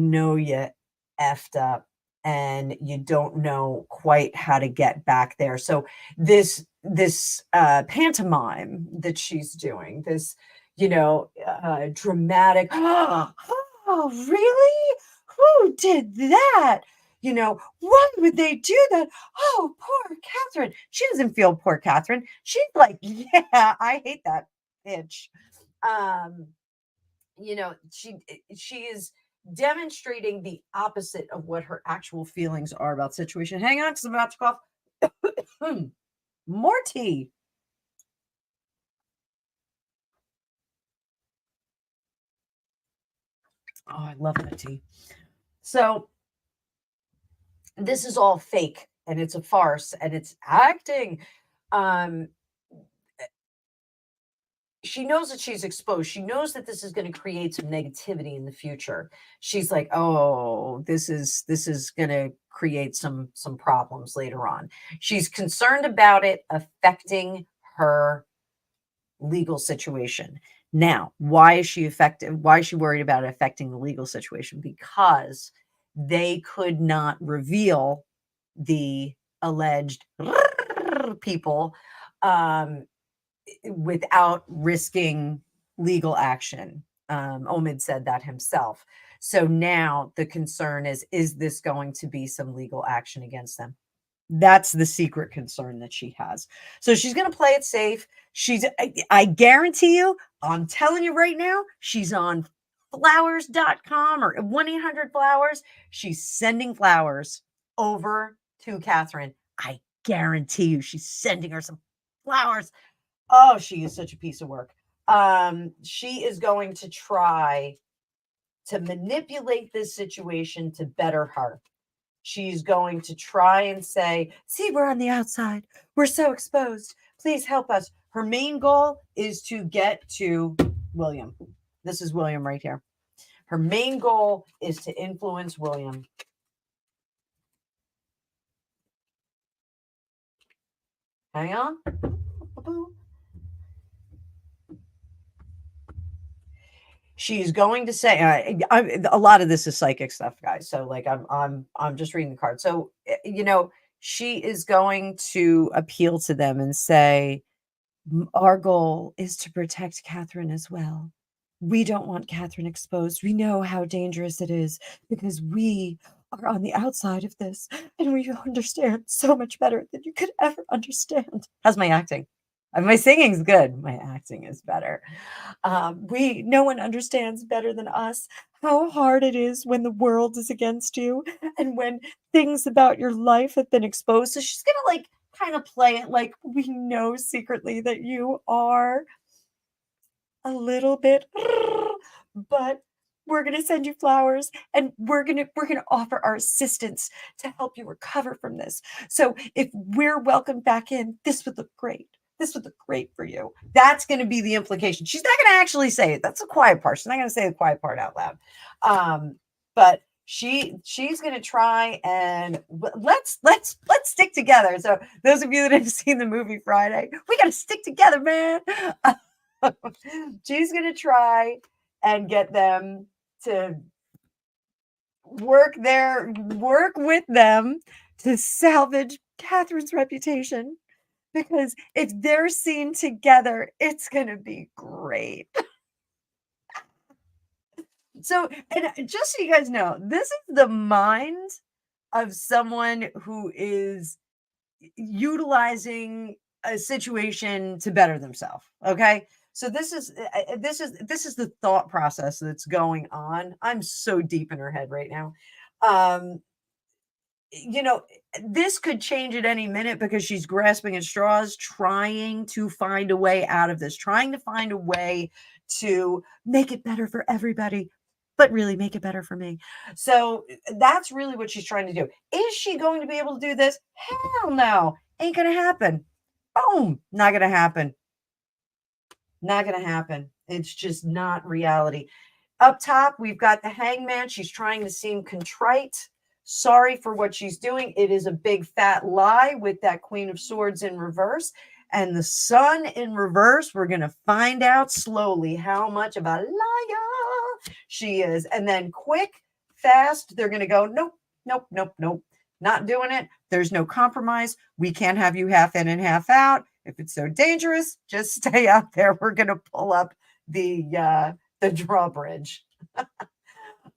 effed up and you don't know quite how to get back there. So this pantomime that she's doing, this dramatic, oh really, who did that, why would they do that? Oh, poor Catherine. She doesn't feel poor Catherine. She's like, yeah, I hate that bitch. um she is demonstrating the opposite of what her actual feelings are about the situation. Hang on, because I'm about to cough. More tea. Oh, I love that tea. So this is all fake and it's a farce and it's acting. um she knows that she's exposed. She knows that this is going to create some negativity in the future. She's like, "Oh, this is going to create some problems later on." She's concerned about it affecting her legal situation. Now, why is she affected? Why is she worried about it affecting the legal situation? Because they could not reveal the alleged people, um, without risking legal action. Omid said that himself. So now the concern is this going to be some legal action against them? That's the secret concern that she has. So she's going to play it safe. I guarantee you, I'm telling you right now, she's on flowers.com or 1-800-Flowers. She's sending flowers over to Catherine. I guarantee you, she's sending her some flowers. Oh, she is such a piece of work. She is going to try to manipulate this situation to better her. She's going to try and say, "See, we're on the outside. We're so exposed. Please help us." Her main goal is to get to William. This is William right here. Her main goal is to influence William. Hang on. She's going to say, a lot of this is psychic stuff, guys. So like I'm just reading the card. So she is going to appeal to them and say, Our goal is to protect Catherine as well. We don't want Catherine exposed. We know how dangerous it is because we are on the outside of this and we understand so much better than you could ever understand." How's my acting? My singing's good. My acting is better. No one understands better than us how hard it is when the world is against you and when things about your life have been exposed. So she's gonna kind of play it like we know secretly that you are a little bit, but we're going to send you flowers and we're going to offer our assistance to help you recover from this. So if we're welcomed back in, this would look great. This would look great for you. That's going to be the implication. She's not going to actually say it. That's the quiet part. She's not going to say the quiet part out loud. But she's going to try and let's stick together. So those of you that have seen the movie Friday, we got to stick together, man. She's going to try and get them to work with them to salvage Catherine's reputation, because if they're seen together, it's going to be great. So, and just so you guys know, this is the mind of someone who is utilizing a situation to better themselves. Okay. So this is the thought process that's going on. I'm so deep in her head right now. Um, this could change at any minute because she's grasping at straws, trying to find a way out of this, trying to find a way to make it better for everybody. but really make it better for me. So that's really what she's trying to do. Is she going to be able to do this? Hell no. Ain't going to happen. Boom. Not going to happen. Not going to happen. It's just not reality. Up top, we've got the Hangman. She's trying to seem contrite, sorry for what she's doing. It is a big fat lie with that Queen of Swords in reverse. And the Sun in reverse, we're going to find out slowly how much of a liar she is. And then quick, fast, they're going to go, nope, nope, nope, nope. Not doing it. There's no compromise. We can't have you half in and half out. If it's so dangerous, just stay out there. We're going to pull up the drawbridge.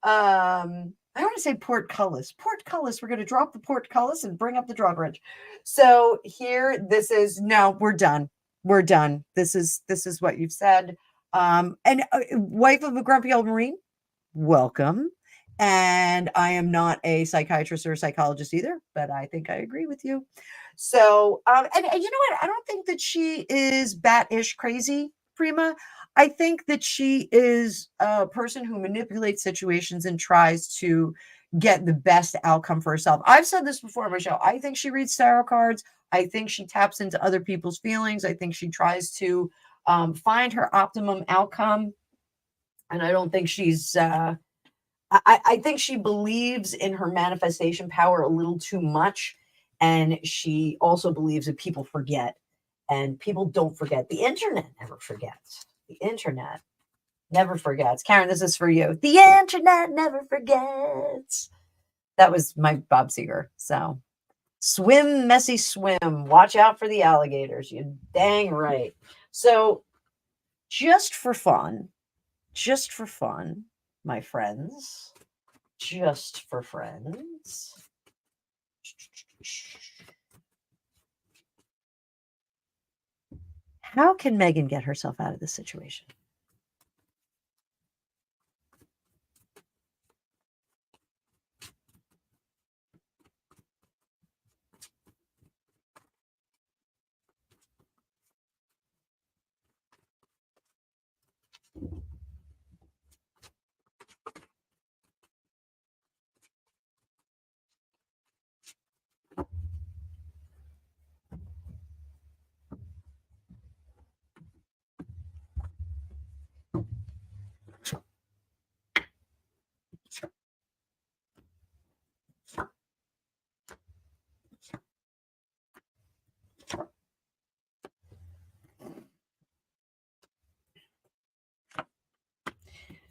I want to say portcullis. Portcullis. We're going to drop the portcullis and bring up the drawbridge. So here, this is no. We're done. We're done. This is what you've said. And wife of a grumpy old Marine, welcome. And I am not a psychiatrist or a psychologist either, but I think I agree with you. So, and you know what? I don't think that she is bat-ish crazy, Prima. I think that she is a person who manipulates situations and tries to get the best outcome for herself. I've said this before on my show. I think she reads tarot cards. I think she taps into other people's feelings. I think she tries to find her optimum outcome. And I don't think she's, I think she believes in her manifestation power a little too much. And she also believes that people forget. And people don't forget. The internet never forgets. The internet never forgets. Karen, this is for you. The internet never forgets. That was my Bob Seger. So swim, messy swim. Watch out for the alligators. You dang right. So just for fun, my friends, just for friends. How can Megan get herself out of this situation?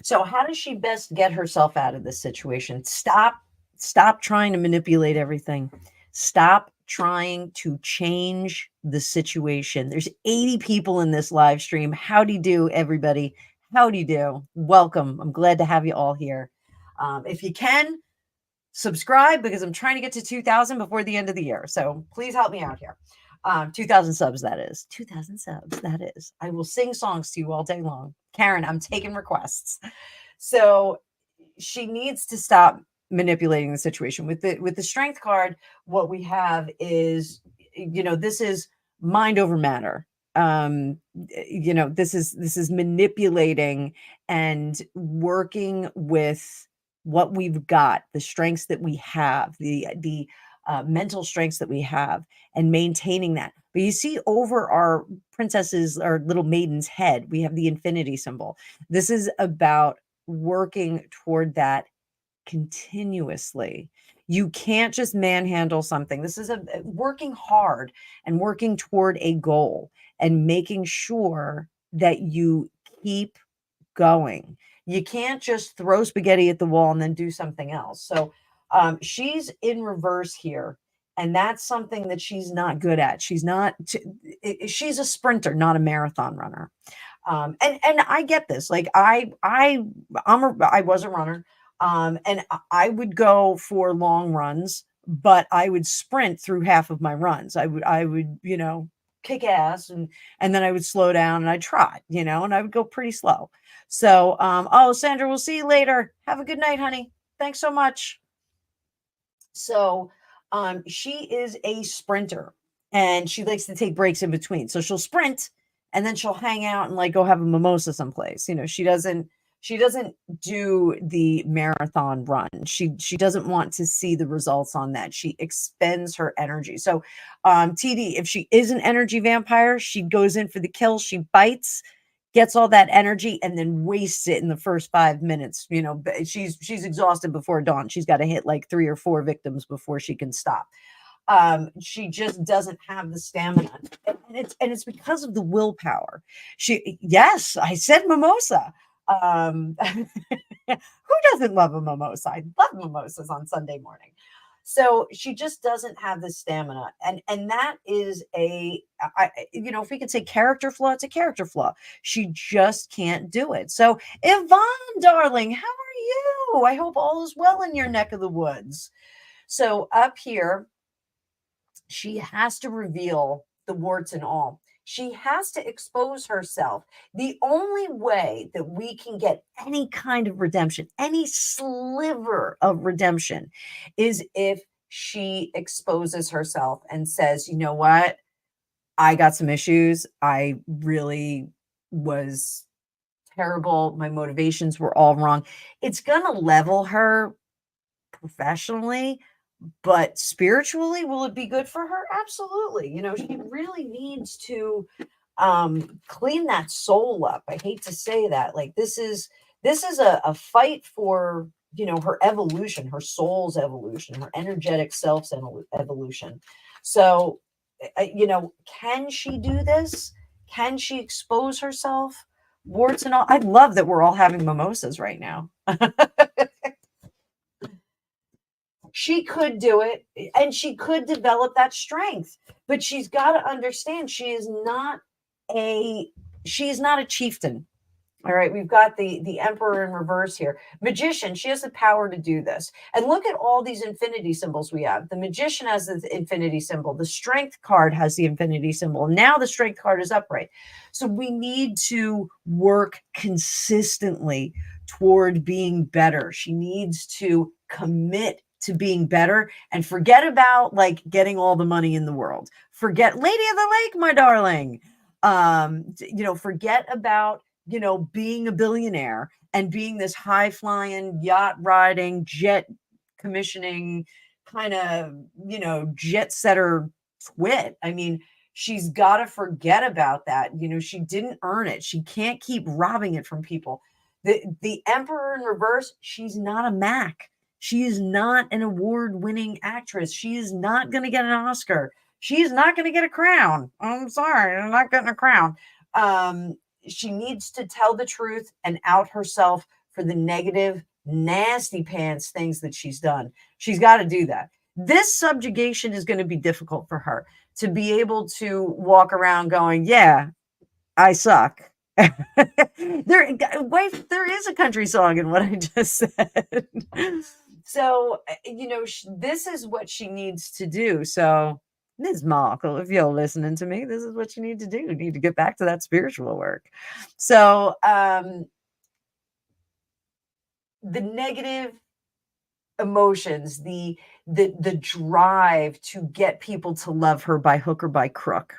So how does she best get herself out of this situation? Stop trying to manipulate everything. Stop trying to change the situation. There's 80 people in this live stream. Howdy do, everybody. Howdy do. Welcome. I'm glad to have you all here. If you can, subscribe because I'm trying to get to 2,000 before the end of the year. So please help me out here. 2,000 subs, that is. 2,000 subs, that is. I will sing songs to you all day long. Karen, I'm taking requests. So she needs to stop manipulating the situation. With the strength card, what we have is, this is mind over matter. This is manipulating and working with what we've got, the strengths that we have, the mental strengths that we have, and maintaining that. But you see over our princess's or little maiden's head, we have the infinity symbol. This is about working toward that continuously. You can't just manhandle something. This is working hard and working toward a goal and making sure that you keep going. You can't just throw spaghetti at the wall and then do something else. So she's in reverse here. And that's something that she's not good at. She's a sprinter, not a marathon runner. And I get this. Like I was a runner. And I would go for long runs, but I would sprint through half of my runs. I would, kick ass and then I would slow down and I'd trot, and I would go pretty slow. So, Sandra, we'll see you later. Have a good night, honey. Thanks so much. So, she is a sprinter and she likes to take breaks in between. So she'll sprint and then she'll hang out and like go have a mimosa someplace. She doesn't She doesn't do the marathon run. She doesn't want to see the results on that. She expends her energy. So TD, if she is an energy vampire, she goes in for the kill, she bites, gets all that energy, and then wastes it in the first 5 minutes. You know, she's exhausted before dawn. She's got to hit like 3 or 4 victims before she can stop. She just doesn't have the stamina, and it's because of the willpower. Yes, I said mimosa. Who doesn't love a mimosa? I love mimosas on Sunday morning. So she just doesn't have the stamina, and that is if we could say character flaw, it's a character flaw. She just can't do it. So Yvonne, darling, how are you? I hope all is well in your neck of the woods. So up here, she has to reveal the warts and all. She has to expose herself. The only way that we can get any kind of redemption, any sliver of redemption, is if she exposes herself and says, you know what? I got some issues. I really was terrible. My motivations were all wrong. It's going to level her professionally. But spiritually, will it be good for her? Absolutely. You know, she really needs to clean that soul up. I hate to say that. Like this is a fight for, her evolution, her soul's evolution, her energetic self's evolution. So, can she do this? Can she expose herself? Warts and all. I love that we're all having mimosas right now. She could do it, and she could develop that strength, but she's got to understand she is not a chieftain. All right, we've got the emperor in reverse here. Magician, she has the power to do this. And look at all these infinity symbols we have. The magician has the infinity symbol. The strength card has the infinity symbol. Now the strength card is upright. So we need to work consistently toward being better. She needs to commit to being better and forget about like getting all the money in the world. Forget Lady of the Lake, my darling. Forget about being a billionaire and being this high flying, yacht riding, jet commissioning kind of, jet setter twit. I mean, she's got to forget about that. She didn't earn it. She can't keep robbing it from people. The emperor in reverse, she's not a Mac. She is not an award-winning actress. She is not going to get an Oscar. She is not going to get a crown. I'm sorry, I'm not getting a crown. She needs to tell the truth and out herself for the negative, nasty pants things that she's done. She's got to do that. This subjugation is going to be difficult for her to be able to walk around going, yeah, I suck. There is a country song in what I just said. So, this is what she needs to do. So, Ms. Markle, if you're listening to me, this is what you need to do. You need to get back to that spiritual work. So, the negative emotions, the drive to get people to love her by hook or by crook.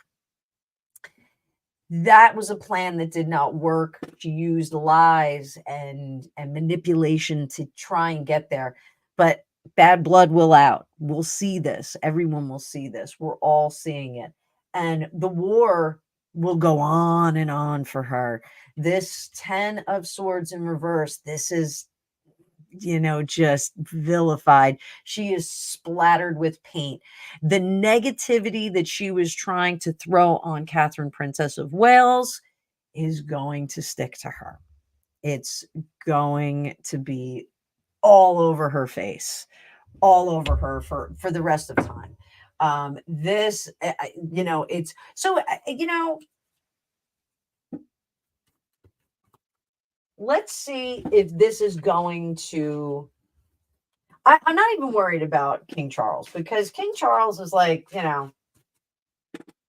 That was a plan that did not work. She used lies and manipulation to try and get there. But bad blood will out. We'll see this. Everyone will see this. We're all seeing it. And the war will go on and on for her. This 10 of Swords in reverse, this is, just vilified. She is splattered with paint. The negativity that she was trying to throw on Catherine, Princess of Wales, is going to stick to her. It's going to be all over her face, all over her for the rest of time. It's so, let's see if this is going to. I'm not even worried about King Charles, because King Charles is like,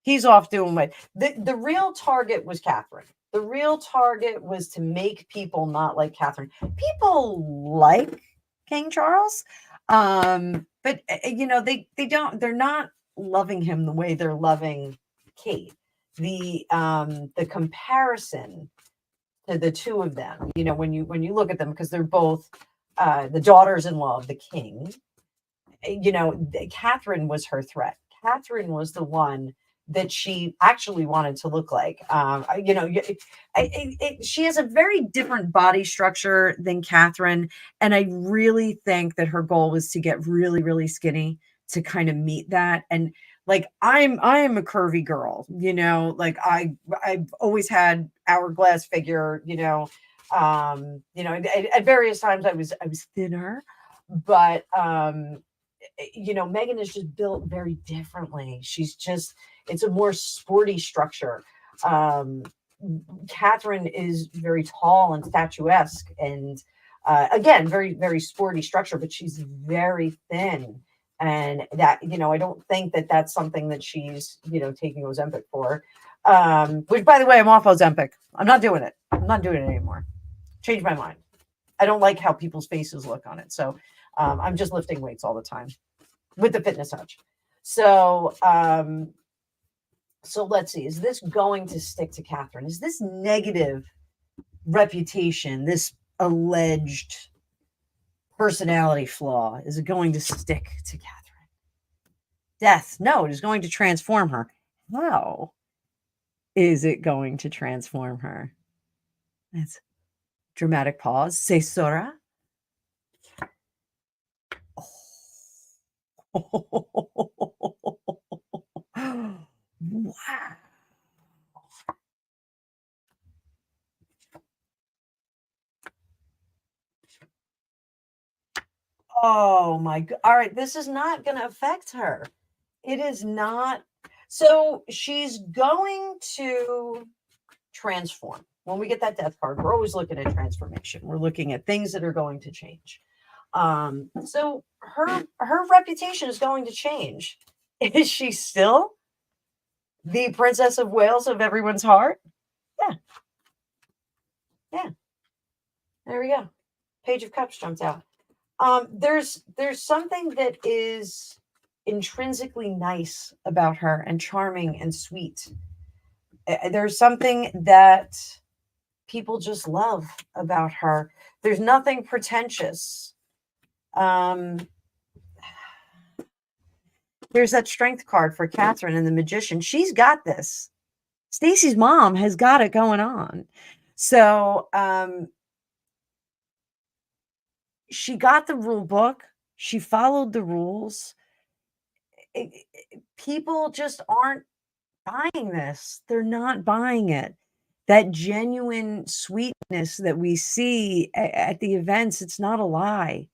he's off doing what the real target was Catherine. The real target was to make people not like Catherine. People like King Charles, but they're not loving him the way they're loving Kate. The comparison to the two of them, you know, when you look at them, because they're both the daughters-in-law of the king. You know, Catherine was her threat. Catherine was the one that she actually wanted to look like. You know, she has a very different body structure than Catherine. And I really think that her goal was to get really, really skinny to kind of meet that. And like, I am a curvy girl, you know, like I've always had hourglass figure, you know, at various times I was thinner, but, you know, Megan is just built very differently. She's just, it's a more sporty structure. Catherine is very tall and statuesque and, again, very, very sporty structure, but she's very thin. And that, you know, I don't think that that's something that she's, you know, taking Ozempic for. Which, by the way, I'm off Ozempic. I'm not doing it. I'm not doing it anymore. Changed my mind. I don't like how people's faces look on it. So I'm just lifting weights all the time with the fitness touch. So, so let's see, is this going to stick to Catherine? Is this negative reputation, this alleged personality flaw, is it going to stick to Catherine? Death, no, it is going to transform her. How is it going to transform her? That's dramatic pause. Say Sora. Wow. Oh my God. All right. This is not going to affect her. It is not. So she's going to transform. When we get that death card, we're always looking at transformation. We're looking at things that are going to change. So her reputation is going to change. Is she still the Princess of Wales of everyone's heart? Yeah. Yeah. There we go. Page of Cups jumps out. There's something that is intrinsically nice about her and charming and sweet. There's something that people just love about her. There's nothing pretentious. There's that strength card for Catherine and the Magician. She's got this. Stacy's mom has got it going on. So she got the rule book. She followed the rules. People just aren't buying this. They're not buying it. That genuine sweetness that we see at the events, it's not a lie.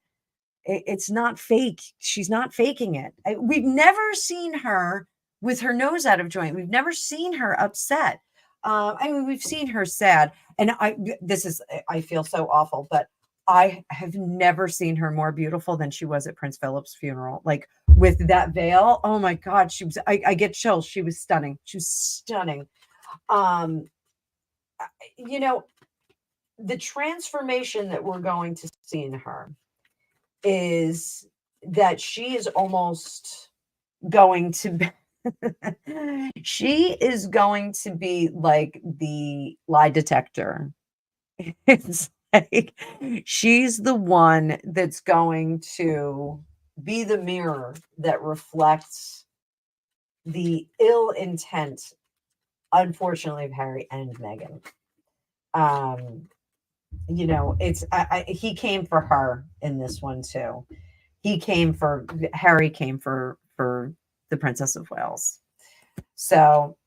It's not fake. She's not faking it. We've never seen her with her nose out of joint. We've never seen her upset. I mean, we've seen her sad. And I feel so awful, but I have never seen her more beautiful than she was at Prince Philip's funeral. Like with that veil. Oh my God. I get chills. She was stunning. She was stunning. You know, the transformation that we're going to see in her is that she is almost going to be she is going to be like the lie detector. It's like she's the one that's going to be the mirror that reflects the ill intent, unfortunately, of Harry and Meghan. You know, he came for her in this one too. Harry came for the Princess of Wales. So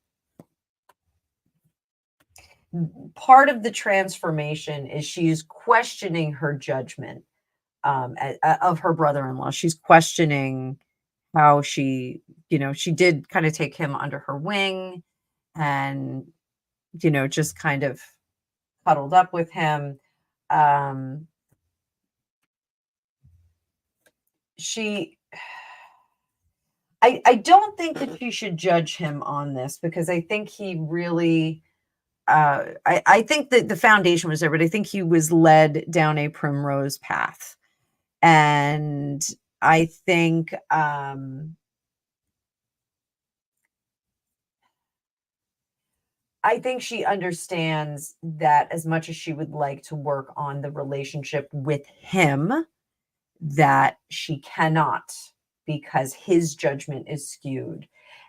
part of the transformation is she's questioning her judgment of her brother-in-law. She's questioning how she did kind of take him under her wing and, just kind of cuddled up with him. I don't think that you should judge him on this because I think he really, I think that the foundation was there, but I think he was led down a primrose path. And I think, I think she understands that as much as she would like to work on the relationship with him, that she cannot, because his judgment is skewed,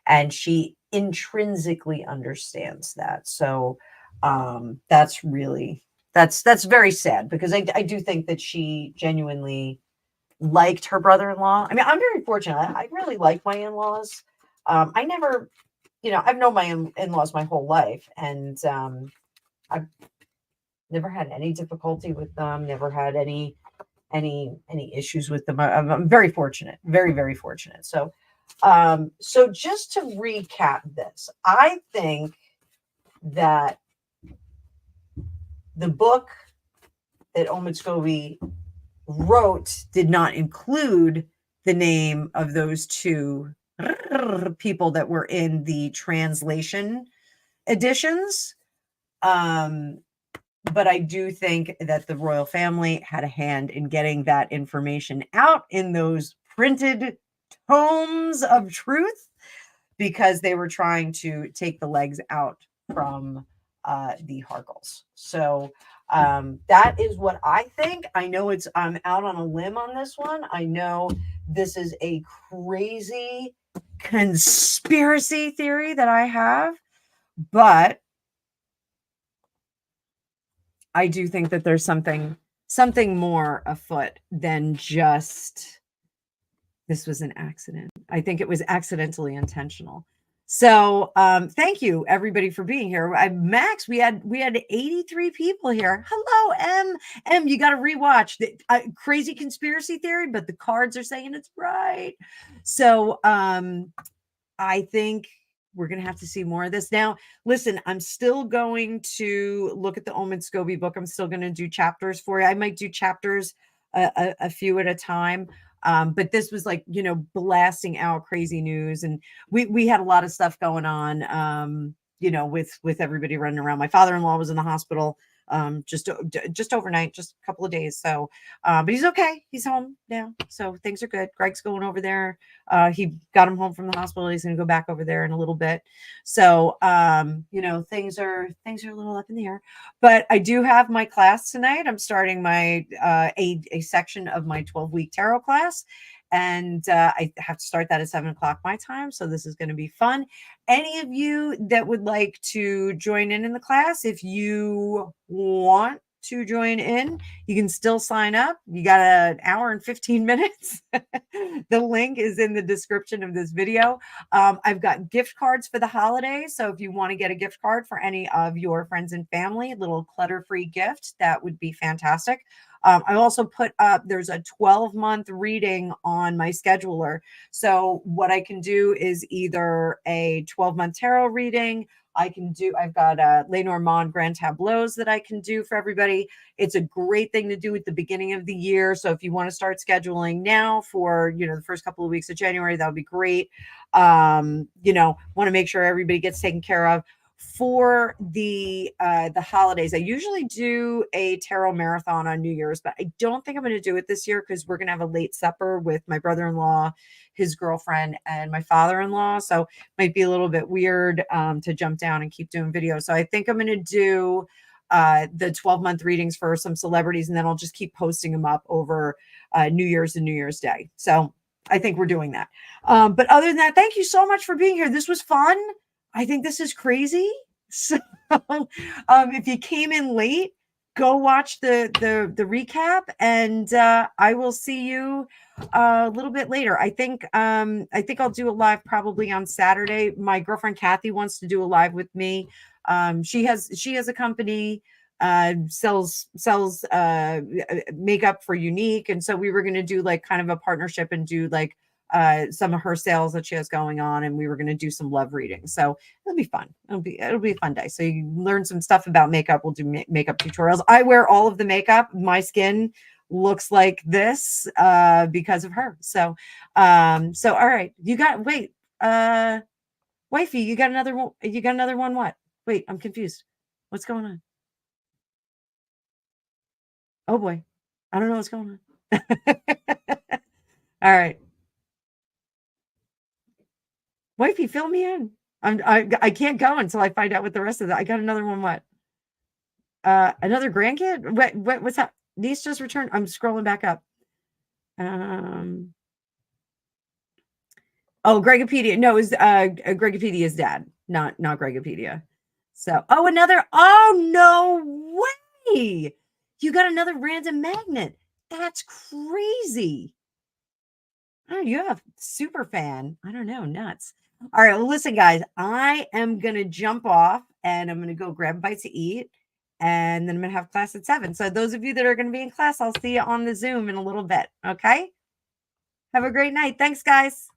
and she intrinsically understands that. So that's really, that's very sad, because I do think that she genuinely liked her brother-in-law. I mean, I'm very fortunate. I really like my in-laws. I never, I've known my in-laws my whole life, and I've never had any difficulty with them, never had any issues with them. I'm very fortunate, very, very fortunate. So so just to recap this, I think that the book that Omitscovi wrote did not include the name of those two people that were in the translation editions. But I do think that the royal family had a hand in getting that information out in those printed tomes of truth, because they were trying to take the legs out from the Harkles. So that is what I think. I know I'm out on a limb on this one. I know this is a crazy conspiracy theory that I have, but I do think that there's something more afoot than just this was an accident. I think it was accidentally intentional. So thank you everybody for being here. Max, we had 83 people here. Hello, M. You got to rewatch the crazy conspiracy theory, but the cards are saying it's right. So I think we're going to have to see more of this. Now, listen, I'm still going to look at the Omitscovi book. I'm still going to do chapters for you. I might do chapters a few at a time. But this was like, blasting out crazy news. And we had a lot of stuff going on, with everybody running around. My father-in-law was in the hospital just overnight, just a couple of days. So, but he's okay. He's home now. So things are good. Greg's going over there. He got him home from the hospital. He's going to go back over there in a little bit. So, things are a little up in the air, but I do have my class tonight. I'm starting my, a section of my 12-week tarot class. And I have to start that at 7:00 my time. So this is going to be fun. Any of you that would like to join in the class, if you want to join in, you can still sign up. You got an hour and 15 minutes. The link is in the description of this video. I've got gift cards for the holidays. So if you want to get a gift card for any of your friends and family, a little clutter-free gift, that would be fantastic. I also put up, there's a 12-month reading on my scheduler. So what I can do is either a 12-month tarot reading. I've got Lenormand Grand Tableaus that I can do for everybody. It's a great thing to do at the beginning of the year. So if you want to start scheduling now for, the first couple of weeks of January, that would be great. Want to make sure everybody gets taken care of. For the holidays, I usually do a tarot marathon on New Year's, but I don't think I'm going to do it this year because we're going to have a late supper with my brother-in-law, his girlfriend, and my father-in-law. So it might be a little bit weird to jump down and keep doing videos. So I think I'm going to do the 12-month readings for some celebrities, and then I'll just keep posting them up over New Year's and New Year's Day. So I think we're doing that. But other than that, thank you so much for being here. This was fun. I think this is crazy. So if you came in late, go watch the recap, and I will see you a little bit later. I think I'll do a live probably on Saturday. My girlfriend Kathy wants to do a live with me. She has a company, sells makeup for Unique, and so we were going to do like kind of a partnership and do like some of her sales that she has going on, and we were going to do some love readings. So it'll be fun. It'll be a fun day. So you learn some stuff about makeup. We'll do makeup tutorials. I wear all of the makeup. My skin looks like this because of her. So all right, wifey, you got another one. What? Wait, I'm confused. What's going on? Oh boy, I don't know what's going on. All right, wifey, fill me in. I can't go until I find out what the rest of that. I got another one. What? Another grandkid? What's that? Niece just returned. I'm scrolling back up. Oh, Gregopedia. No, is Gregopedia's dad, not Gregopedia. So, oh, another. Oh, no way! You got another random magnet. That's crazy. Oh, you have super fan. I don't know, nuts. All right, well, listen, guys, I am gonna jump off and I'm gonna go grab a bite to eat, and then I'm gonna have class at 7. So those of you that are gonna be in class, I'll see you on the Zoom in a little bit. Okay. Have a great night. Thanks, guys.